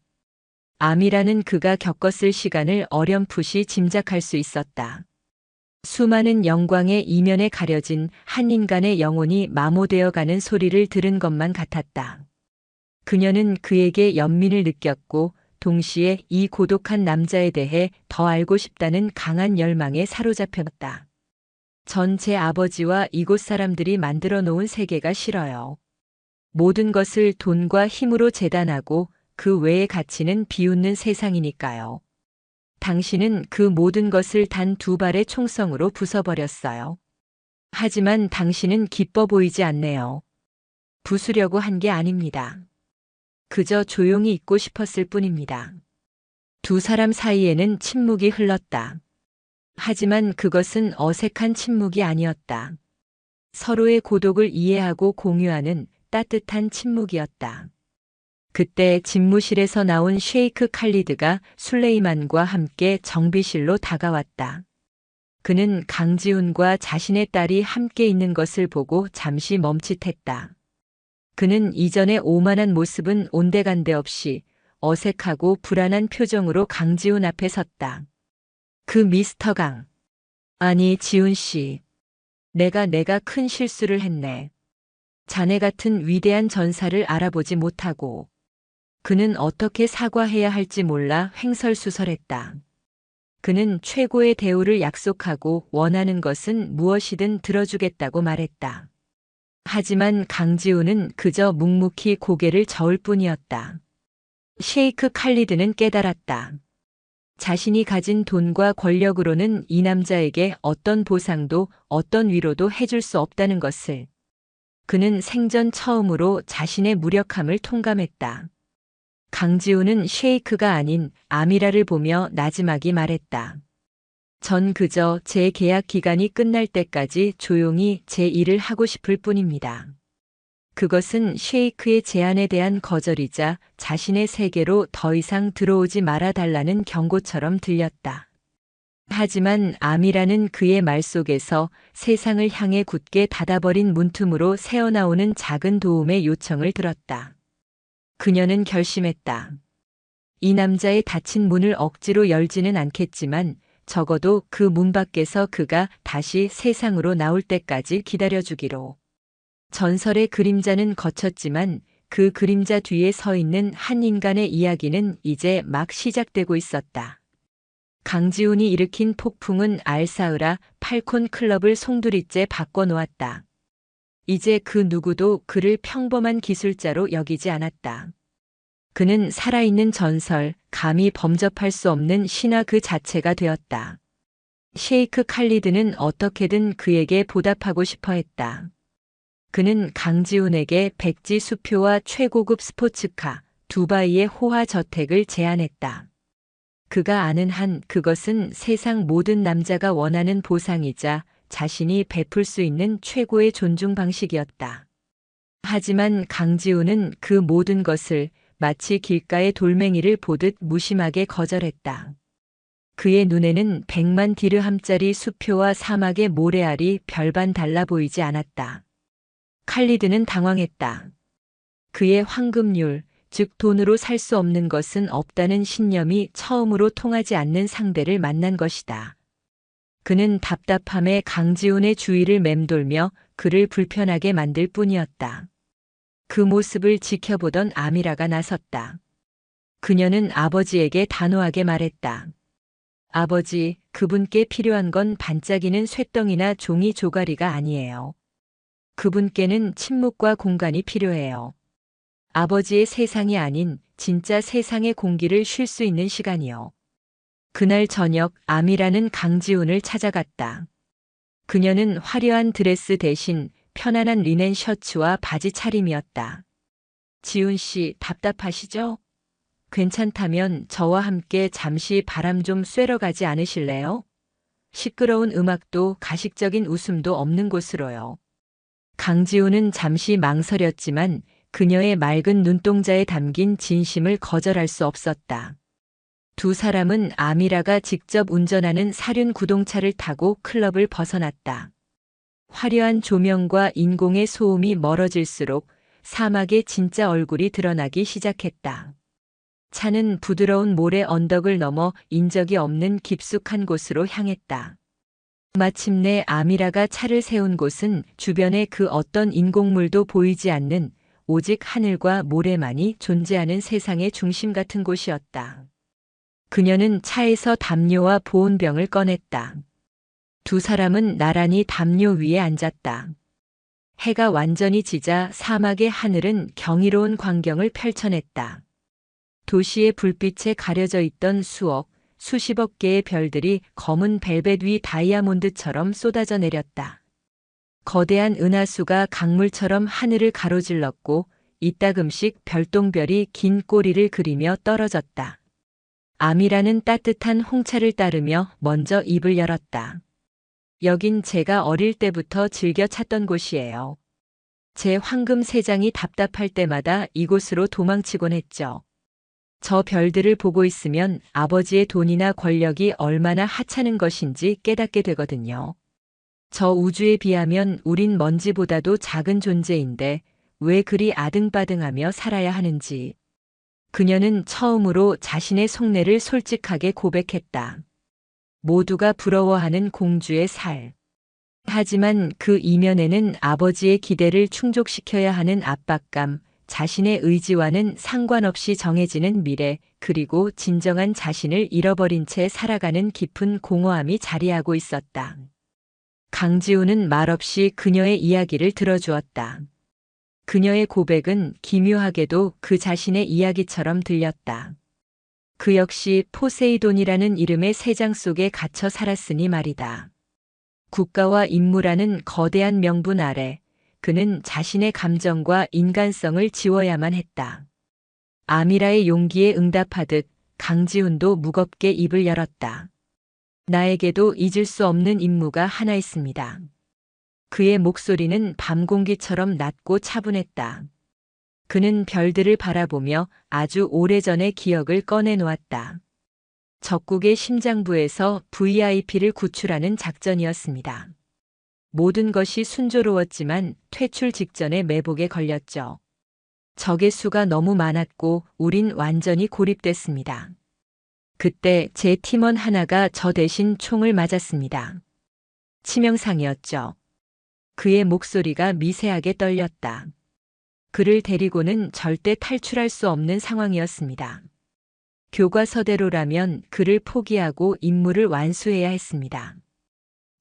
암이라는 그가 겪었을 시간을 어렴풋이 짐작할 수 있었다. 수많은 영광의 이면에 가려진 한 인간의 영혼이 마모되어 가는 소리를 들은 것만 같았다. 그녀는 그에게 연민을 느꼈고 동시에 이 고독한 남자에 대해 더 알고 싶다는 강한 열망에 사로잡혔다. 전 제 아버지와 이곳 사람들이 만들어 놓은 세계가 싫어요. 모든 것을 돈과 힘으로 재단하고 그 외의 가치는 비웃는 세상이니까요. 당신은 그 모든 것을 단 2발의 총성으로 부숴버렸어요. 하지만 당신은 기뻐 보이지 않네요. 부수려고 한 게 아닙니다. 그저 조용히 있고 싶었을 뿐입니다. 두 사람 사이에는 침묵이 흘렀다. 하지만 그것은 어색한 침묵이 아니었다. 서로의 고독을 이해하고 공유하는 따뜻한 침묵이었다. 그때 집무실에서 나온 셰이크 칼리드가 술레이만과 함께 정비실로 다가왔다. 그는 강지훈과 자신의 딸이 함께 있는 것을 보고 잠시 멈칫했다. 그는 이전의 오만한 모습은 온데간데 없이 어색하고 불안한 표정으로 강지훈 앞에 섰다. 그 미스터 강. 아니, 지훈 씨. 내가 큰 실수를 했네. 자네 같은 위대한 전사를 알아보지 못하고. 그는 어떻게 사과해야 할지 몰라 횡설수설했다. 그는 최고의 대우를 약속하고 원하는 것은 무엇이든 들어주겠다고 말했다. 하지만 강지훈은 그저 묵묵히 고개를 저을 뿐이었다. 셰이크 칼리드는 깨달았다. 자신이 가진 돈과 권력으로는 이 남자에게 어떤 보상도 어떤 위로도 해줄 수 없다는 것을. 그는 생전 처음으로 자신의 무력함을 통감했다. 강지훈은 셰이크가 아닌 아미라를 보며 나지막이 말했다. 전 그저 제 계약 기간이 끝날 때까지 조용히 제 일을 하고 싶을 뿐입니다. 그것은 셰이크의 제안에 대한 거절이자 자신의 세계로 더 이상 들어오지 말아달라는 경고처럼 들렸다. 하지만 아미라는 그의 말 속에서 세상을 향해 굳게 닫아버린 문틈으로 새어나오는 작은 도움의 요청을 들었다. 그녀는 결심했다. 이 남자의 닫힌 문을 억지로 열지는 않겠지만 적어도 그 문 밖에서 그가 다시 세상으로 나올 때까지 기다려주기로. 전설의 그림자는 거쳤지만 그 그림자 뒤에 서 있는 한 인간의 이야기는 이제 막 시작되고 있었다. 강지훈이 일으킨 폭풍은 알사으라 팔콘 클럽을 송두리째 바꿔놓았다. 이제 그 누구도 그를 평범한 기술자로 여기지 않았다. 그는 살아있는 전설, 감히 범접할 수 없는 신화 그 자체가 되었다. 셰이크 칼리드는 어떻게든 그에게 보답하고 싶어 했다. 그는 강지훈에게 백지 수표와 최고급 스포츠카, 두바이의 호화 저택을 제안했다. 그가 아는 한 그것은 세상 모든 남자가 원하는 보상이자 자신이 베풀 수 있는 최고의 존중 방식이었다. 하지만 강지훈은 그 모든 것을 마치 길가의 돌멩이를 보듯 무심하게 거절했다. 그의 눈에는 100만 디르함짜리 수표와 사막의 모래알이 별반 달라 보이지 않았다. 칼리드는 당황했다. 그의 황금률, 즉 돈으로 살 수 없는 것은 없다는 신념이 처음으로 통하지 않는 상대를 만난 것이다. 그는 답답함에 강지훈의 주위를 맴돌며 그를 불편하게 만들 뿐이었다. 그 모습을 지켜보던 아미라가 나섰다. 그녀는 아버지에게 단호하게 말했다. 아버지, 그분께 필요한 건 반짝이는 쇳덩이나 종이 조가리가 아니에요. 그분께는 침묵과 공간이 필요해요. 아버지의 세상이 아닌 진짜 세상의 공기를 쉴 수 있는 시간이요. 그날 저녁 아미라는 강지훈을 찾아갔다. 그녀는 화려한 드레스 대신 편안한 리넨 셔츠와 바지 차림이었다. 지훈 씨, 답답하시죠? 괜찮다면 저와 함께 잠시 바람 좀 쐬러 가지 않으실래요? 시끄러운 음악도 가식적인 웃음도 없는 곳으로요. 강지훈은 잠시 망설였지만 그녀의 맑은 눈동자에 담긴 진심을 거절할 수 없었다. 두 사람은 아미라가 직접 운전하는 사륜 구동차를 타고 클럽을 벗어났다. 화려한 조명과 인공의 소음이 멀어질수록 사막의 진짜 얼굴이 드러나기 시작했다. 차는 부드러운 모래 언덕을 넘어 인적이 없는 깊숙한 곳으로 향했다. 마침내 아미라가 차를 세운 곳은 주변에 그 어떤 인공물도 보이지 않는 오직 하늘과 모래만이 존재하는 세상의 중심 같은 곳이었다. 그녀는 차에서 담요와 보온병을 꺼냈다. 두 사람은 나란히 담요 위에 앉았다. 해가 완전히 지자 사막의 하늘은 경이로운 광경을 펼쳐냈다. 도시의 불빛에 가려져 있던 수십억 개의 별들이 검은 벨벳 위 다이아몬드처럼 쏟아져 내렸다. 거대한 은하수가 강물처럼 하늘을 가로질렀고 이따금씩 별똥별이 긴 꼬리를 그리며 떨어졌다. 아미라는 따뜻한 홍차를 따르며 먼저 입을 열었다. 여긴 제가 어릴 때부터 즐겨 찾던 곳이에요. 제 황금 세장이 답답할 때마다 이곳으로 도망치곤 했죠. 저 별들을 보고 있으면 아버지의 돈이나 권력이 얼마나 하찮은 것인지 깨닫게 되거든요. 저 우주에 비하면 우린 먼지보다도 작은 존재인데 왜 그리 아등바등하며 살아야 하는지. 그녀는 처음으로 자신의 속내를 솔직하게 고백했다. 모두가 부러워하는 공주의 살. 하지만 그 이면에는 아버지의 기대를 충족시켜야 하는 압박감, 자신의 의지와는 상관없이 정해지는 미래, 그리고 진정한 자신을 잃어버린 채 살아가는 깊은 공허함이 자리하고 있었다. 강지우는 말없이 그녀의 이야기를 들어주었다. 그녀의 고백은 기묘하게도 그 자신의 이야기처럼 들렸다. 그 역시 포세이돈이라는 이름의 세장 속에 갇혀 살았으니 말이다. 국가와 임무라는 거대한 명분 아래 그는 자신의 감정과 인간성을 지워야만 했다. 아미라의 용기에 응답하듯 강지훈도 무겁게 입을 열었다. 나에게도 잊을 수 없는 임무가 하나 있습니다. 그의 목소리는 밤 공기처럼 낮고 차분했다. 그는 별들을 바라보며 아주 오래전의 기억을 꺼내놓았다. 적국의 심장부에서 VIP를 구출하는 작전이었습니다. 모든 것이 순조로웠지만 퇴출 직전에 매복에 걸렸죠. 적의 수가 너무 많았고 우린 완전히 고립됐습니다. 그때 제 팀원 하나가 저 대신 총을 맞았습니다. 치명상이었죠. 그의 목소리가 미세하게 떨렸다. 그를 데리고는 절대 탈출할 수 없는 상황이었습니다. 교과서대로라면 그를 포기하고 임무를 완수해야 했습니다.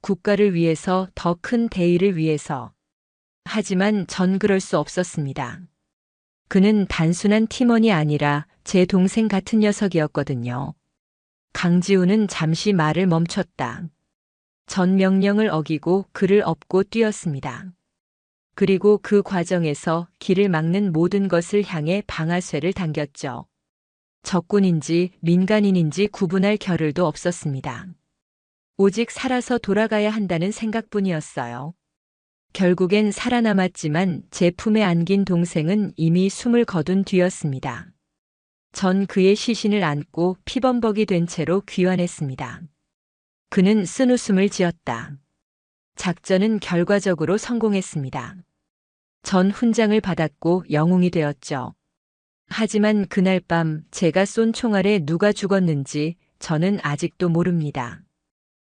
국가를 위해서, 더 큰 대의를 위해서. 하지만 전 그럴 수 없었습니다. 그는 단순한 팀원이 아니라 제 동생 같은 녀석이었거든요. 강지우는 잠시 말을 멈췄다. 전 명령을 어기고 그를 업고 뛰었습니다. 그리고 그 과정에서 길을 막는 모든 것을 향해 방아쇠를 당겼죠. 적군인지 민간인인지 구분할 겨를도 없었습니다. 오직 살아서 돌아가야 한다는 생각뿐이었어요. 결국엔 살아남았지만 제 품에 안긴 동생은 이미 숨을 거둔 뒤였습니다. 전 그의 시신을 안고 피범벅이 된 채로 귀환했습니다. 그는 쓴웃음을 지었다. 작전은 결과적으로 성공했습니다. 전 훈장을 받았고 영웅이 되었죠. 하지만 그날 밤 제가 쏜 총알에 누가 죽었는지 저는 아직도 모릅니다.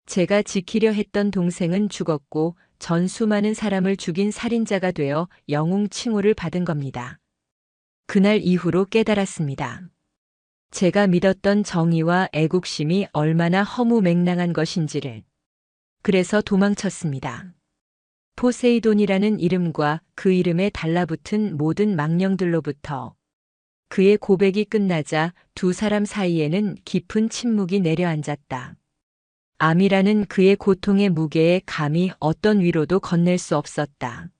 제가 지키려 했던 동생은 죽었고 전 수많은 사람을 죽인 살인자가 되어 영웅 칭호를 받은 겁니다. 그날 이후로 깨달았습니다. 제가 믿었던 정의와 애국심이 얼마나 허무맹랑한 것인지를. 그래서 도망쳤습니다. 포세이돈이라는 이름과 그 이름에 달라붙은 모든 망령들로부터. 그의 고백이 끝나자 두 사람 사이에는 깊은 침묵이 내려앉았다. 암이라는 그의 고통의 무게에 감히 어떤 위로도 건넬 수 없었다.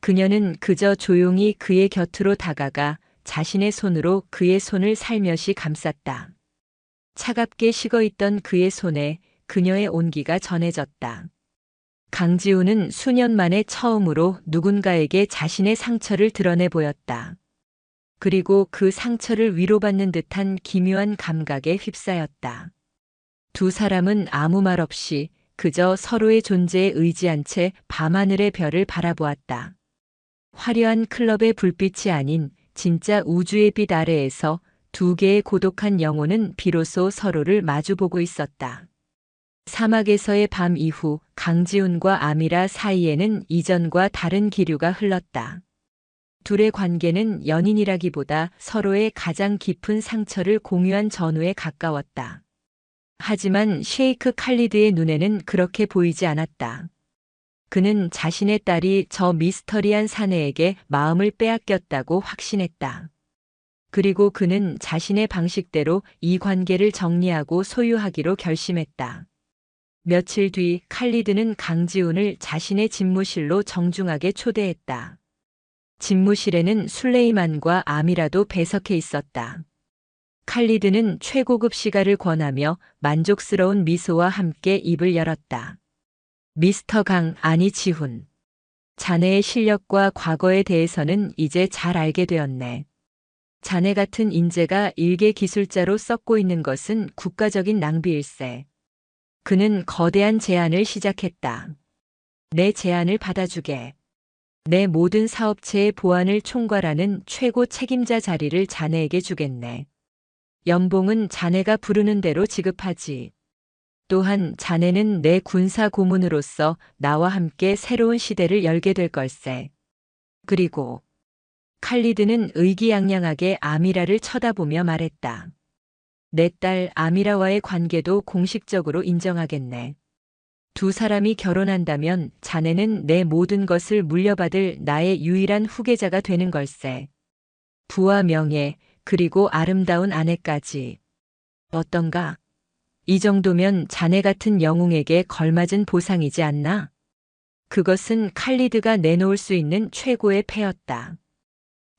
그녀는 그저 조용히 그의 곁으로 다가가 자신의 손으로 그의 손을 살며시 감쌌다. 차갑게 식어있던 그의 손에 그녀의 온기가 전해졌다. 강지우는 수년 만에 처음으로 누군가에게 자신의 상처를 드러내 보였다. 그리고 그 상처를 위로받는 듯한 기묘한 감각에 휩싸였다. 두 사람은 아무 말 없이 그저 서로의 존재에 의지한 채 밤하늘의 별을 바라보았다. 화려한 클럽의 불빛이 아닌 진짜 우주의 빛 아래에서 두 개의 고독한 영혼은 비로소 서로를 마주보고 있었다. 사막에서의 밤 이후 강지훈과 아미라 사이에는 이전과 다른 기류가 흘렀다. 둘의 관계는 연인이라기보다 서로의 가장 깊은 상처를 공유한 전우에 가까웠다. 하지만 셰이크 칼리드의 눈에는 그렇게 보이지 않았다. 그는 자신의 딸이 저 미스터리한 사내에게 마음을 빼앗겼다고 확신했다. 그리고 그는 자신의 방식대로 이 관계를 정리하고 소유하기로 결심했다. 며칠 뒤 칼리드는 강지훈을 자신의 집무실로 정중하게 초대했다. 집무실에는 술레이만과 아미라도 배석해 있었다. 칼리드는 최고급 시가를 권하며 만족스러운 미소와 함께 입을 열었다. 미스터 강, 아니 지훈. 자네의 실력과 과거에 대해서는 이제 잘 알게 되었네. 자네 같은 인재가 일개 기술자로 썩고 있는 것은 국가적인 낭비일세. 그는 거대한 제안을 시작했다. 내 제안을 받아주게. 내 모든 사업체의 보안을 총괄하는 최고 책임자 자리를 자네에게 주겠네. 연봉은 자네가 부르는 대로 지급하지. 또한 자네는 내 군사 고문으로서 나와 함께 새로운 시대를 열게 될 걸세. 그리고 칼리드는 의기양양하게 아미라를 쳐다보며 말했다. 내 딸 아미라와의 관계도 공식적으로 인정하겠네. 두 사람이 결혼한다면 자네는 내 모든 것을 물려받을 나의 유일한 후계자가 되는 걸세. 부와 명예, 그리고 아름다운 아내까지. 어떤가? 이 정도면 자네 같은 영웅에게 걸맞은 보상이지 않나? 그것은 칼리드가 내놓을 수 있는 최고의 패였다.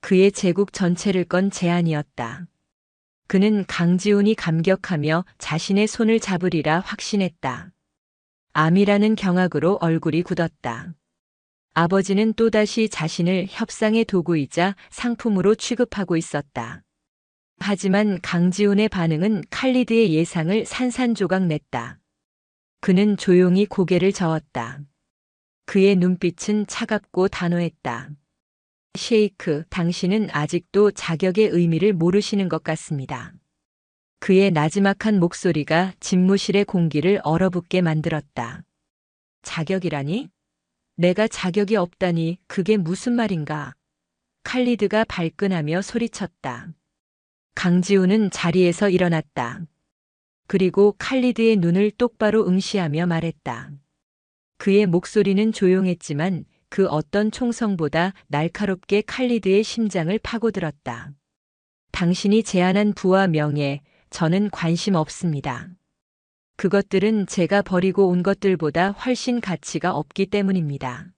그의 제국 전체를 건 제안이었다. 그는 강지훈이 감격하며 자신의 손을 잡으리라 확신했다. 아미라는 경악으로 얼굴이 굳었다. 아버지는 또다시 자신을 협상의 도구이자 상품으로 취급하고 있었다. 하지만 강지훈의 반응은 칼리드의 예상을 산산조각 냈다. 그는 조용히 고개를 저었다. 그의 눈빛은 차갑고 단호했다. 셰이크, 당신은 아직도 자격의 의미를 모르시는 것 같습니다. 그의 나지막한 목소리가 집무실의 공기를 얼어붙게 만들었다. 자격이라니? 내가 자격이 없다니 그게 무슨 말인가? 칼리드가 발끈하며 소리쳤다. 강지훈은 자리에서 일어났다. 그리고 칼리드의 눈을 똑바로 응시하며 말했다. 그의 목소리는 조용했지만 그 어떤 총성보다 날카롭게 칼리드의 심장을 파고들었다. 당신이 제안한 부와 명예, 저는 관심 없습니다. 그것들은 제가 버리고 온 것들보다 훨씬 가치가 없기 때문입니다.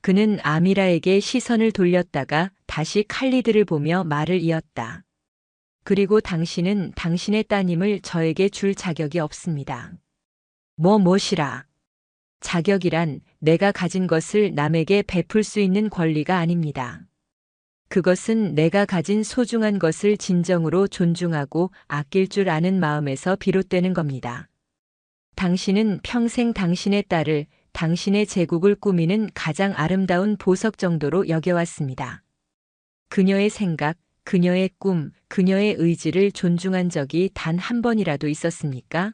그는 아미라에게 시선을 돌렸다가 다시 칼리드를 보며 말을 이었다. 그리고 당신은 당신의 따님을 저에게 줄 자격이 없습니다. 무엇이라? 자격이란 내가 가진 것을 남에게 베풀 수 있는 권리가 아닙니다. 그것은 내가 가진 소중한 것을 진정으로 존중하고 아낄 줄 아는 마음에서 비롯되는 겁니다. 당신은 평생 당신의 딸을, 당신의 제국을 꾸미는 가장 아름다운 보석 정도로 여겨왔습니다. 그녀의 생각, 그녀의 꿈, 그녀의 의지를 존중한 적이 단 한 번이라도 있었습니까?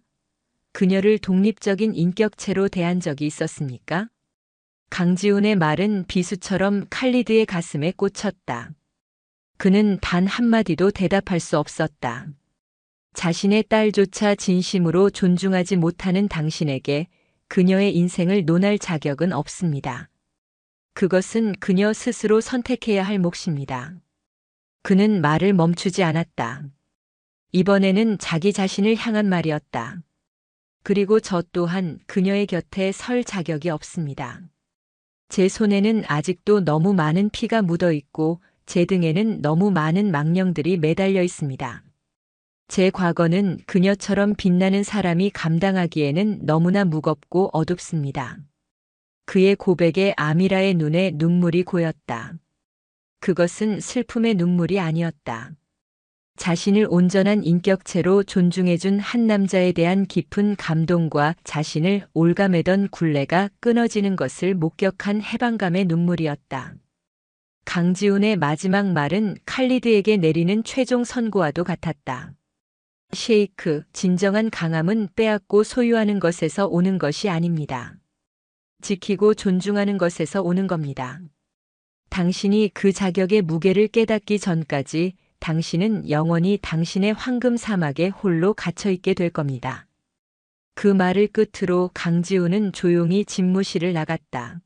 그녀를 독립적인 인격체로 대한 적이 있었습니까? 강지훈의 말은 비수처럼 칼리드의 가슴에 꽂혔다. 그는 단 한마디도 대답할 수 없었다. 자신의 딸조차 진심으로 존중하지 못하는 당신에게 그녀의 인생을 논할 자격은 없습니다. 그것은 그녀 스스로 선택해야 할 몫입니다. 그는 말을 멈추지 않았다. 이번에는 자기 자신을 향한 말이었다. 그리고 저 또한 그녀의 곁에 설 자격이 없습니다. 제 손에는 아직도 너무 많은 피가 묻어 있고 제 등에는 너무 많은 망령들이 매달려 있습니다. 제 과거는 그녀처럼 빛나는 사람이 감당하기에는 너무나 무겁고 어둡습니다. 그의 고백에 아미라의 눈에 눈물이 고였다. 그것은 슬픔의 눈물이 아니었다. 자신을 온전한 인격체로 존중해준 한 남자에 대한 깊은 감동과 자신을 올가매던 굴레가 끊어지는 것을 목격한 해방감의 눈물이었다. 강지훈의 마지막 말은 칼리드에게 내리는 최종 선고와도 같았다. 셰이크, 진정한 강함은 빼앗고 소유하는 것에서 오는 것이 아닙니다. 지키고 존중하는 것에서 오는 겁니다. 당신이 그 자격의 무게를 깨닫기 전까지 당신은 영원히 당신의 황금 사막에 홀로 갇혀있게 될 겁니다. 그 말을 끝으로 강지훈은 조용히 집무실을 나갔다.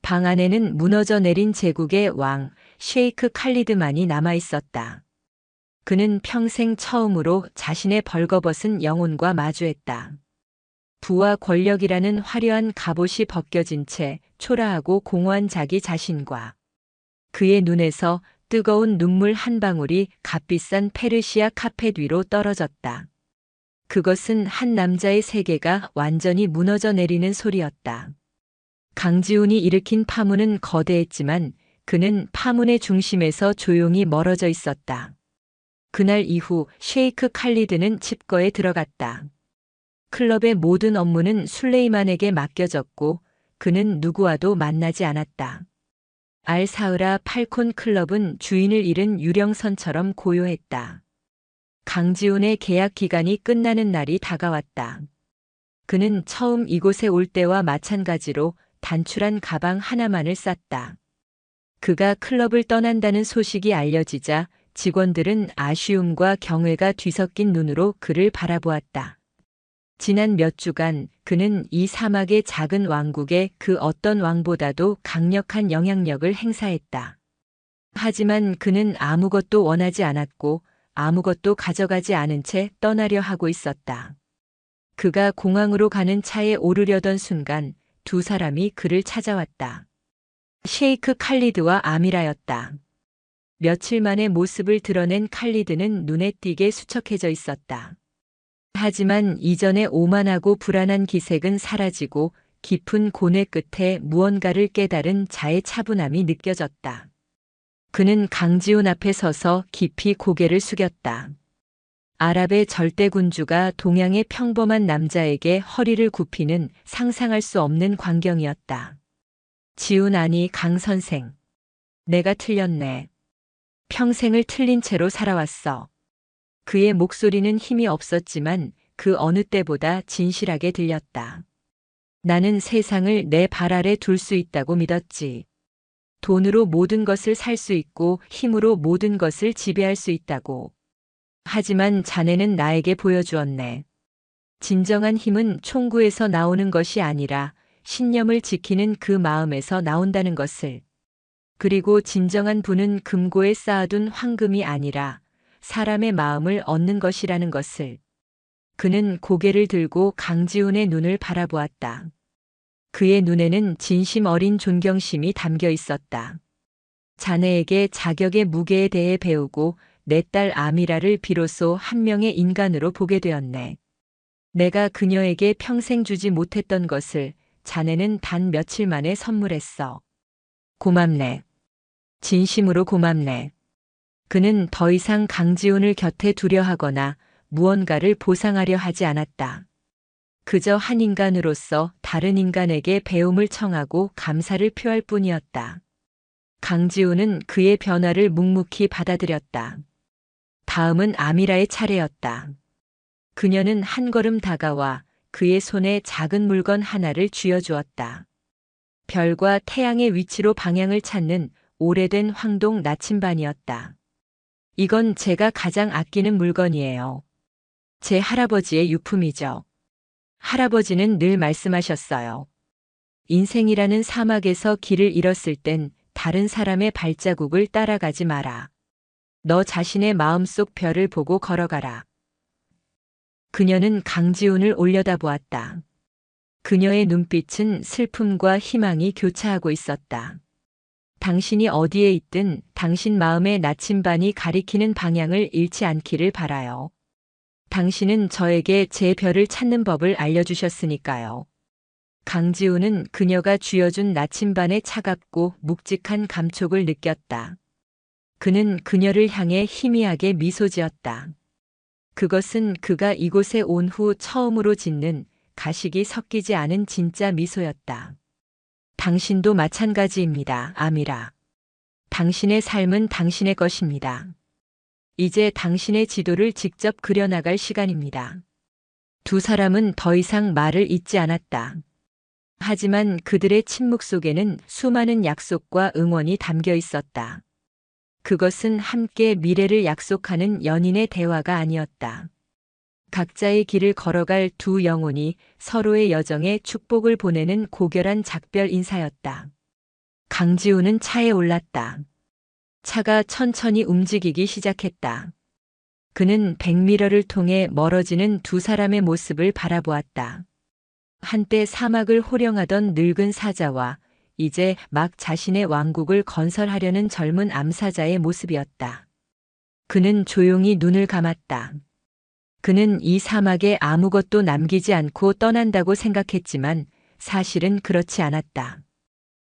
방 안에는 무너져 내린 제국의 왕, 셰이크 칼리드만이 남아있었다. 그는 평생 처음으로 자신의 벌거벗은 영혼과 마주했다. 부와 권력이라는 화려한 갑옷이 벗겨진 채 초라하고 공허한 자기 자신과 그의 눈에서 뜨거운 눈물 한 방울이 값비싼 페르시아 카펫 위로 떨어졌다. 그것은 한 남자의 세계가 완전히 무너져 내리는 소리였다. 강지훈이 일으킨 파문은 거대했지만 그는 파문의 중심에서 조용히 멀어져 있었다. 그날 이후 셰이크 칼리드는 칩거에 들어갔다. 클럽의 모든 업무는 술레이만에게 맡겨졌고 그는 누구와도 만나지 않았다. 알사흐라 팔콘 클럽은 주인을 잃은 유령선처럼 고요했다. 강지훈의 계약 기간이 끝나는 날이 다가왔다. 그는 처음 이곳에 올 때와 마찬가지로 단출한 가방 하나만을 쌌다. 그가 클럽을 떠난다는 소식이 알려지자 직원들은 아쉬움과 경외가 뒤섞인 눈으로 그를 바라보았다. 지난 몇 주간 그는 이 사막의 작은 왕국에 그 어떤 왕보다도 강력한 영향력을 행사했다. 하지만 그는 아무것도 원하지 않았고 아무것도 가져가지 않은 채 떠나려 하고 있었다. 그가 공항으로 가는 차에 오르려던 순간 두 사람이 그를 찾아왔다. 셰이크 칼리드와 아미라였다. 며칠 만에 모습을 드러낸 칼리드는 눈에 띄게 수척해져 있었다. 하지만 이전의 오만하고 불안한 기색은 사라지고 깊은 고뇌 끝에 무언가를 깨달은 자의 차분함이 느껴졌다. 그는 강지훈 앞에 서서 깊이 고개를 숙였다. 아랍의 절대군주가 동양의 평범한 남자에게 허리를 굽히는 상상할 수 없는 광경이었다. 지훈 아니 강 선생. 내가 틀렸네. 평생을 틀린 채로 살아왔어. 그의 목소리는 힘이 없었지만 그 어느 때보다 진실하게 들렸다. 나는 세상을 내 발 아래 둘 수 있다고 믿었지. 돈으로 모든 것을 살 수 있고 힘으로 모든 것을 지배할 수 있다고. 하지만 자네는 나에게 보여주었네. 진정한 힘은 총구에서 나오는 것이 아니라 신념을 지키는 그 마음에서 나온다는 것을. 그리고 진정한 부는 금고에 쌓아둔 황금이 아니라 사람의 마음을 얻는 것이라는 것을. 그는 고개를 들고 강지훈의 눈을 바라보았다. 그의 눈에는 진심 어린 존경심이 담겨 있었다. 자네에게 자격의 무게에 대해 배우고 내 딸 아미라를 비로소 한 명의 인간으로 보게 되었네. 내가 그녀에게 평생 주지 못했던 것을 자네는 단 며칠 만에 선물했어. 고맙네. 진심으로 고맙네. 그는 더 이상 강지훈을 곁에 두려 하거나 무언가를 보상하려 하지 않았다. 그저 한 인간으로서 다른 인간에게 배움을 청하고 감사를 표할 뿐이었다. 강지훈은 그의 변화를 묵묵히 받아들였다. 다음은 아미라의 차례였다. 그녀는 한 걸음 다가와 그의 손에 작은 물건 하나를 쥐어주었다. 별과 태양의 위치로 방향을 찾는 오래된 황동 나침반이었다. 이건 제가 가장 아끼는 물건이에요. 제 할아버지의 유품이죠. 할아버지는 늘 말씀하셨어요. 인생이라는 사막에서 길을 잃었을 땐 다른 사람의 발자국을 따라가지 마라. 너 자신의 마음속 별을 보고 걸어가라. 그녀는 강지훈을 올려다보았다. 그녀의 눈빛은 슬픔과 희망이 교차하고 있었다. 당신이 어디에 있든 당신 마음의 나침반이 가리키는 방향을 잃지 않기를 바라요. 당신은 저에게 제 별을 찾는 법을 알려주셨으니까요. 강지우는 그녀가 쥐어준 나침반의 차갑고 묵직한 감촉을 느꼈다. 그는 그녀를 향해 희미하게 미소 지었다. 그것은 그가 이곳에 온 후 처음으로 짓는 가식이 섞이지 않은 진짜 미소였다. 당신도 마찬가지입니다, 아미라. 당신의 삶은 당신의 것입니다. 이제 당신의 지도를 직접 그려나갈 시간입니다. 두 사람은 더 이상 말을 잇지 않았다. 하지만 그들의 침묵 속에는 수많은 약속과 응원이 담겨 있었다. 그것은 함께 미래를 약속하는 연인의 대화가 아니었다. 각자의 길을 걸어갈 두 영혼이 서로의 여정에 축복을 보내는 고결한 작별 인사였다. 강지우는 차에 올랐다. 차가 천천히 움직이기 시작했다. 그는 백미러를 통해 멀어지는 두 사람의 모습을 바라보았다. 한때 사막을 호령하던 늙은 사자와 이제 막 자신의 왕국을 건설하려는 젊은 암사자의 모습이었다. 그는 조용히 눈을 감았다. 그는 이 사막에 아무것도 남기지 않고 떠난다고 생각했지만 사실은 그렇지 않았다.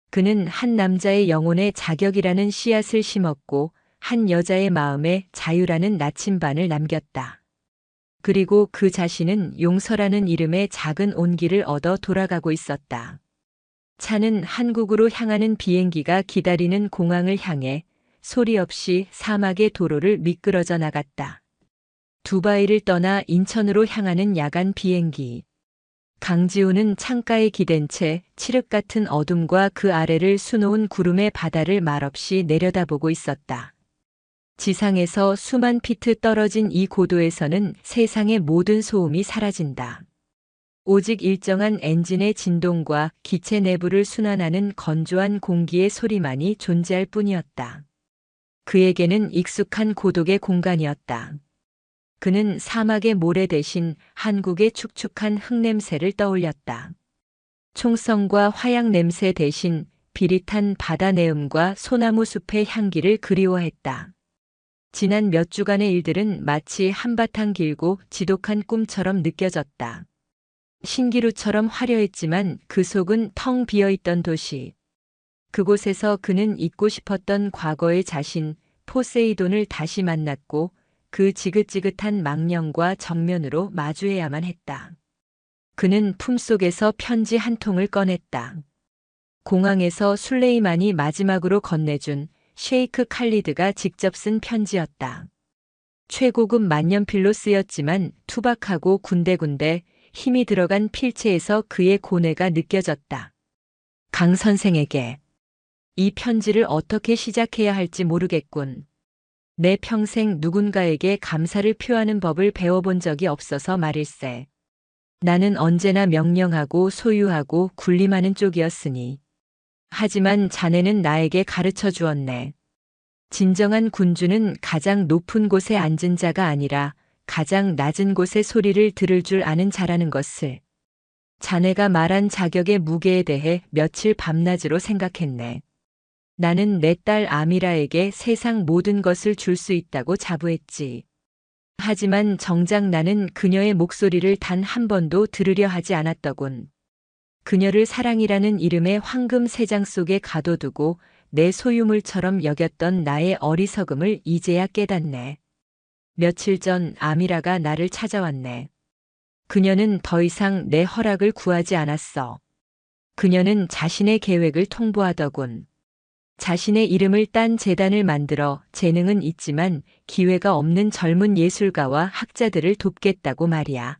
그는 한 남자의 영혼에 자격이라는 씨앗을 심었고 한 여자의 마음에 자유라는 나침반을 남겼다. 그리고 그 자신은 용서라는 이름의 작은 온기를 얻어 돌아가고 있었다. 차는 한국으로 향하는 비행기가 기다리는 공항을 향해 소리 없이 사막의 도로를 미끄러져 나갔다. 두바이를 떠나 인천으로 향하는 야간 비행기. 강지우는 창가에 기댄 채 칠흑 같은 어둠과 그 아래를 수놓은 구름의 바다를 말없이 내려다보고 있었다. 지상에서 수만 피트 떨어진 이 고도에서는 세상의 모든 소음이 사라진다. 오직 일정한 엔진의 진동과 기체 내부를 순환하는 건조한 공기의 소리만이 존재할 뿐이었다. 그에게는 익숙한 고독의 공간이었다. 그는 사막의 모래 대신 한국의 축축한 흙냄새를 떠올렸다. 총성과 화약 냄새 대신 비릿한 바다 내음과 소나무 숲의 향기를 그리워했다. 지난 몇 주간의 일들은 마치 한바탕 길고 지독한 꿈처럼 느껴졌다. 신기루처럼 화려했지만 그 속은 텅 비어있던 도시. 그곳에서 그는 잊고 싶었던 과거의 자신, 포세이돈을 다시 만났고 그 지긋지긋한 망령과 정면으로 마주해야만 했다. 그는 품속에서 편지 한 통을 꺼냈다. 공항에서 술레이만이 마지막으로 건네준 셰이크 칼리드가 직접 쓴 편지였다. 최고급 만년필로 쓰였지만 투박하고 군데군데 힘이 들어간 필체에서 그의 고뇌가 느껴졌다. 강 선생에게 이 편지를 어떻게 시작해야 할지 모르겠군. 내 평생 누군가에게 감사를 표하는 법을 배워본 적이 없어서 말일세. 나는 언제나 명령하고 소유하고 군림하는 쪽이었으니. 하지만 자네는 나에게 가르쳐 주었네. 진정한 군주는 가장 높은 곳에 앉은 자가 아니라 가장 낮은 곳의 소리를 들을 줄 아는 자라는 것을. 자네가 말한 자격의 무게에 대해 며칠 밤낮으로 생각했네. 나는 내 딸 아미라에게 세상 모든 것을 줄 수 있다고 자부했지. 하지만 정작 나는 그녀의 목소리를 단 한 번도 들으려 하지 않았더군. 그녀를 사랑이라는 이름의 황금 세장 속에 가둬두고 내 소유물처럼 여겼던 나의 어리석음을 이제야 깨닫네. 며칠 전 아미라가 나를 찾아왔네. 그녀는 더 이상 내 허락을 구하지 않았어. 그녀는 자신의 계획을 통보하더군. 자신의 이름을 딴 재단을 만들어 재능은 있지만 기회가 없는 젊은 예술가와 학자들을 돕겠다고 말이야.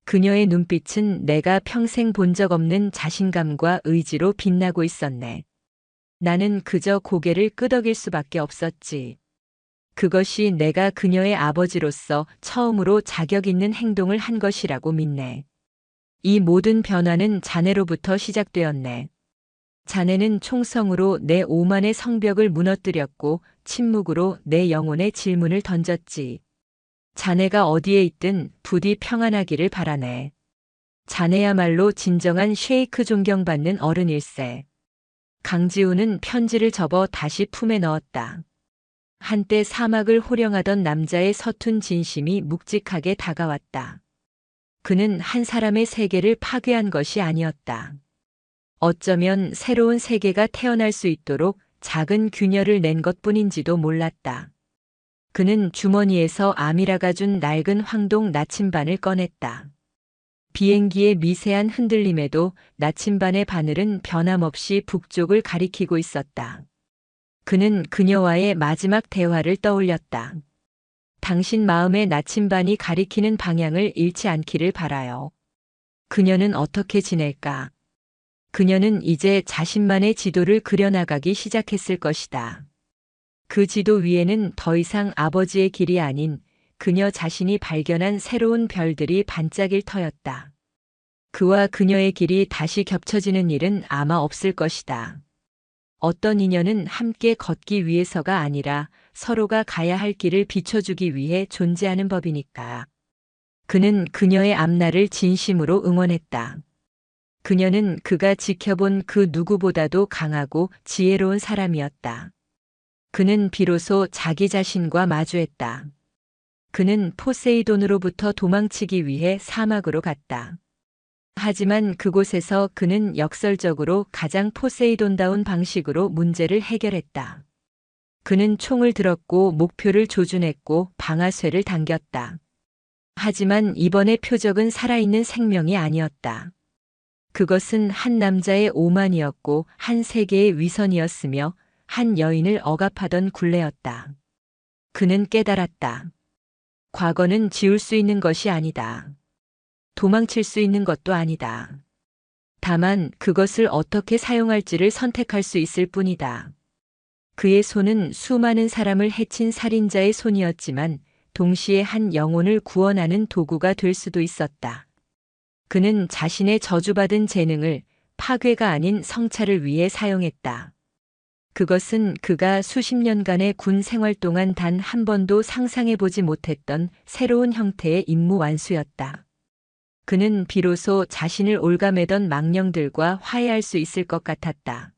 그녀의 눈빛은 내가 평생 본 적 없는 자신감과 의지로 빛나고 있었네. 나는 그저 고개를 끄덕일 수밖에 없었지. 그것이 내가 그녀의 아버지로서 처음으로 자격 있는 행동을 한 것이라고 믿네. 이 모든 변화는 자네로부터 시작되었네. 자네는 총성으로 내 오만의 성벽을 무너뜨렸고 침묵으로 내 영혼의 질문을 던졌지. 자네가 어디에 있든 부디 평안하기를 바라네. 자네야말로 진정한 셰이크 존경받는 어른일세. 강지우는 편지를 접어 다시 품에 넣었다. 한때 사막을 호령하던 남자의 서툰 진심이 묵직하게 다가왔다. 그는 한 사람의 세계를 파괴한 것이 아니었다. 어쩌면 새로운 세계가 태어날 수 있도록 작은 균열을 낸 것뿐인지도 몰랐다. 그는 주머니에서 아미라가 준 낡은 황동 나침반을 꺼냈다. 비행기의 미세한 흔들림에도 나침반의 바늘은 변함없이 북쪽을 가리키고 있었다. 그는 그녀와의 마지막 대화를 떠올렸다. 당신 마음의 나침반이 가리키는 방향을 잃지 않기를 바라요. 그녀는 어떻게 지낼까? 그녀는 이제 자신만의 지도를 그려나가기 시작했을 것이다. 그 지도 위에는 더 이상 아버지의 길이 아닌 그녀 자신이 발견한 새로운 별들이 반짝일 터였다. 그와 그녀의 길이 다시 겹쳐지는 일은 아마 없을 것이다. 어떤 인연은 함께 걷기 위해서가 아니라 서로가 가야 할 길을 비춰주기 위해 존재하는 법이니까. 그는 그녀의 앞날을 진심으로 응원했다. 그녀는 그가 지켜본 그 누구보다도 강하고 지혜로운 사람이었다. 그는 비로소 자기 자신과 마주했다. 그는 포세이돈으로부터 도망치기 위해 사막으로 갔다. 하지만 그곳에서 그는 역설적으로 가장 포세이돈다운 방식으로 문제를 해결했다. 그는 총을 들었고 목표를 조준했고 방아쇠를 당겼다. 하지만 이번의 표적은 살아있는 생명이 아니었다. 그것은 한 남자의 오만이었고 한 세계의 위선이었으며 한 여인을 억압하던 굴레였다. 그는 깨달았다. 과거는 지울 수 있는 것이 아니다. 도망칠 수 있는 것도 아니다. 다만 그것을 어떻게 사용할지를 선택할 수 있을 뿐이다. 그의 손은 수많은 사람을 해친 살인자의 손이었지만 동시에 한 영혼을 구원하는 도구가 될 수도 있었다. 그는 자신의 저주받은 재능을 파괴가 아닌 성찰을 위해 사용했다. 그것은 그가 수십 년간의 군 생활 동안 단 한 번도 상상해보지 못했던 새로운 형태의 임무 완수였다. 그는 비로소 자신을 올가매던 망령들과 화해할 수 있을 것 같았다.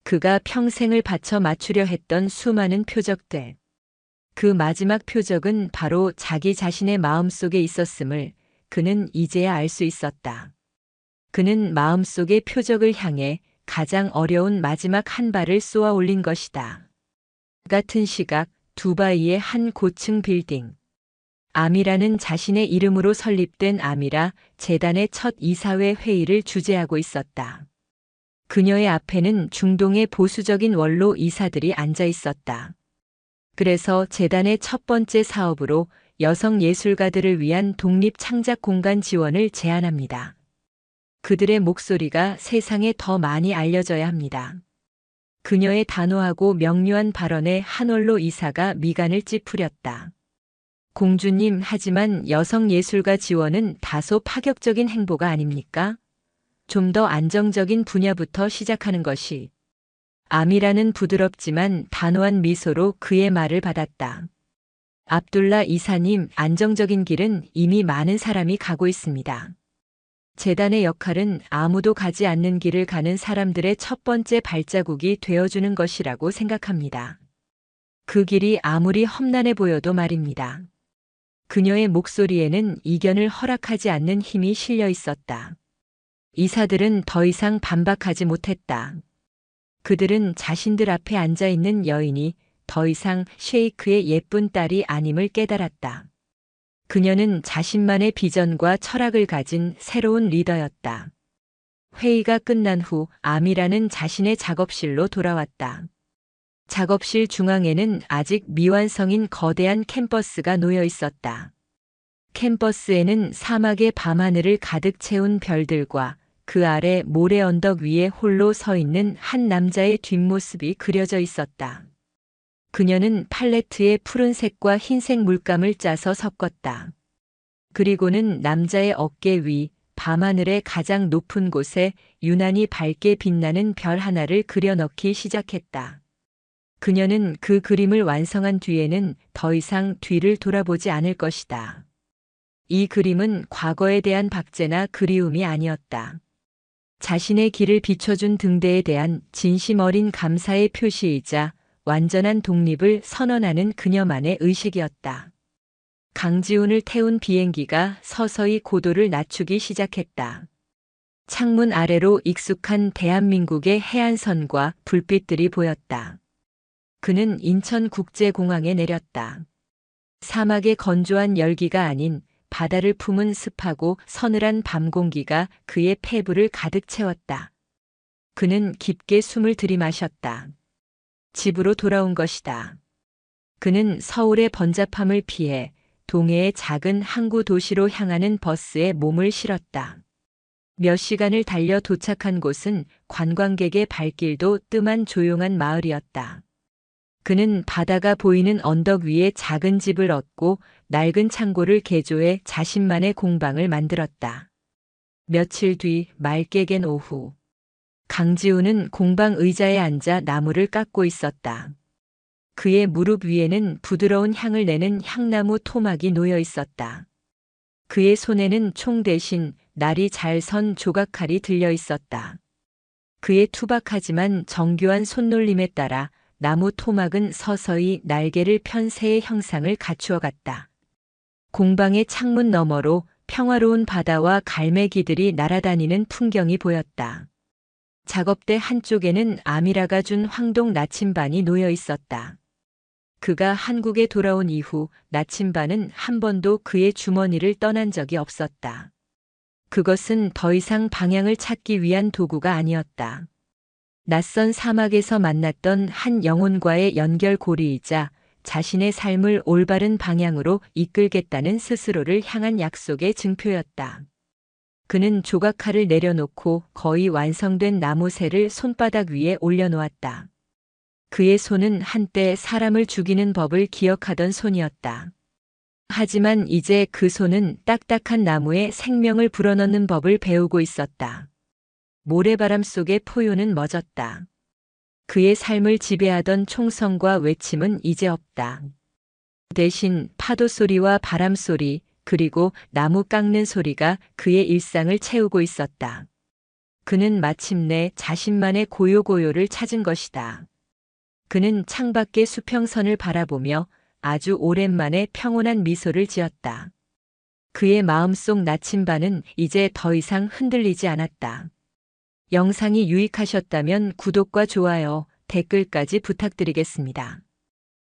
그가 평생을 바쳐 맞추려 했던 수많은 표적들. 그 마지막 표적은 바로 자기 자신의 마음속에 있었음을 그는 이제야 알 수 있었다. 그는 마음속의 표적을 향해 가장 어려운 마지막 한 발을 쏘아 올린 것이다. 같은 시각 두바이의 한 고층 빌딩. 아미라는 자신의 이름으로 설립된 아미라 재단의 첫 이사회 회의를 주재하고 있었다. 그녀의 앞에는 중동의 보수적인 원로 이사들이 앉아 있었다. 그래서 재단의 첫 번째 사업으로 여성 예술가들을 위한 독립 창작 공간 지원을 제안합니다. 그들의 목소리가 세상에 더 많이 알려져야 합니다. 그녀의 단호하고 명료한 발언에 한 원로 이사가 미간을 찌푸렸다. 공주님, 하지만 여성 예술가 지원은 다소 파격적인 행보가 아닙니까? 좀 더 안정적인 분야부터 시작하는 것이. 아미라는 부드럽지만 단호한 미소로 그의 말을 받았다. 압둘라 이사님, 안정적인 길은 이미 많은 사람이 가고 있습니다. 재단의 역할은 아무도 가지 않는 길을 가는 사람들의 첫 번째 발자국이 되어주는 것이라고 생각합니다. 그 길이 아무리 험난해 보여도 말입니다. 그녀의 목소리에는 이견을 허락하지 않는 힘이 실려 있었다. 이사들은 더 이상 반박하지 못했다. 그들은 자신들 앞에 앉아 있는 여인이 더 이상 셰이크의 예쁜 딸이 아님을 깨달았다. 그녀는 자신만의 비전과 철학을 가진 새로운 리더였다. 회의가 끝난 후 아미라는 자신의 작업실로 돌아왔다. 작업실 중앙에는 아직 미완성인 거대한 캔버스가 놓여 있었다. 캔버스에는 사막의 밤하늘을 가득 채운 별들과 그 아래 모래 언덕 위에 홀로 서 있는 한 남자의 뒷모습이 그려져 있었다. 그녀는 팔레트에 푸른색과 흰색 물감을 짜서 섞었다. 그리고는 남자의 어깨 위, 밤하늘의 가장 높은 곳에 유난히 밝게 빛나는 별 하나를 그려 넣기 시작했다. 그녀는 그 그림을 완성한 뒤에는 더 이상 뒤를 돌아보지 않을 것이다. 이 그림은 과거에 대한 박제나 그리움이 아니었다. 자신의 길을 비춰준 등대에 대한 진심 어린 감사의 표시이자 완전한 독립을 선언하는 그녀만의 의식이었다. 강지훈을 태운 비행기가 서서히 고도를 낮추기 시작했다. 창문 아래로 익숙한 대한민국의 해안선과 불빛들이 보였다. 그는 인천국제공항에 내렸다. 사막의 건조한 열기가 아닌 바다를 품은 습하고 서늘한 밤 공기가 그의 폐부를 가득 채웠다. 그는 깊게 숨을 들이마셨다. 집으로 돌아온 것이다. 그는 서울의 번잡함을 피해 동해의 작은 항구 도시로 향하는 버스에 몸을 실었다. 몇 시간을 달려 도착한 곳은 관광객의 발길도 뜸한 조용한 마을이었다. 그는 바다가 보이는 언덕 위에 작은 집을 얻고 낡은 창고를 개조해 자신만의 공방을 만들었다. 며칠 뒤 맑게 갠 오후. 강지훈은 공방 의자에 앉아 나무를 깎고 있었다. 그의 무릎 위에는 부드러운 향을 내는 향나무 토막이 놓여 있었다. 그의 손에는 총 대신 날이 잘 선 조각칼이 들려 있었다. 그의 투박하지만 정교한 손놀림에 따라 나무 토막은 서서히 날개를 편 새의 형상을 갖추어 갔다. 공방의 창문 너머로 평화로운 바다와 갈매기들이 날아다니는 풍경이 보였다. 작업대 한쪽에는 아미라가 준 황동 나침반이 놓여 있었다. 그가 한국에 돌아온 이후 나침반은 한 번도 그의 주머니를 떠난 적이 없었다. 그것은 더 이상 방향을 찾기 위한 도구가 아니었다. 낯선 사막에서 만났던 한 영혼과의 연결고리이자 자신의 삶을 올바른 방향으로 이끌겠다는 스스로를 향한 약속의 증표였다. 그는 조각칼을 내려놓고 거의 완성된 나무새를 손바닥 위에 올려놓았다. 그의 손은 한때 사람을 죽이는 법을 기억하던 손이었다. 하지만 이제 그 손은 딱딱한 나무에 생명을 불어넣는 법을 배우고 있었다. 모래바람 속의 포효는 멎었다. 그의 삶을 지배하던 총성과 외침은 이제 없다. 대신 파도 소리와 바람 소리, 그리고 나무 깎는 소리가 그의 일상을 채우고 있었다. 그는 마침내 자신만의 고요고요를 찾은 것이다. 그는 창밖의 수평선을 바라보며 아주 오랜만에 평온한 미소를 지었다. 그의 마음속 나침반은 이제 더 이상 흔들리지 않았다. 영상이 유익하셨다면 구독과 좋아요, 댓글까지 부탁드리겠습니다.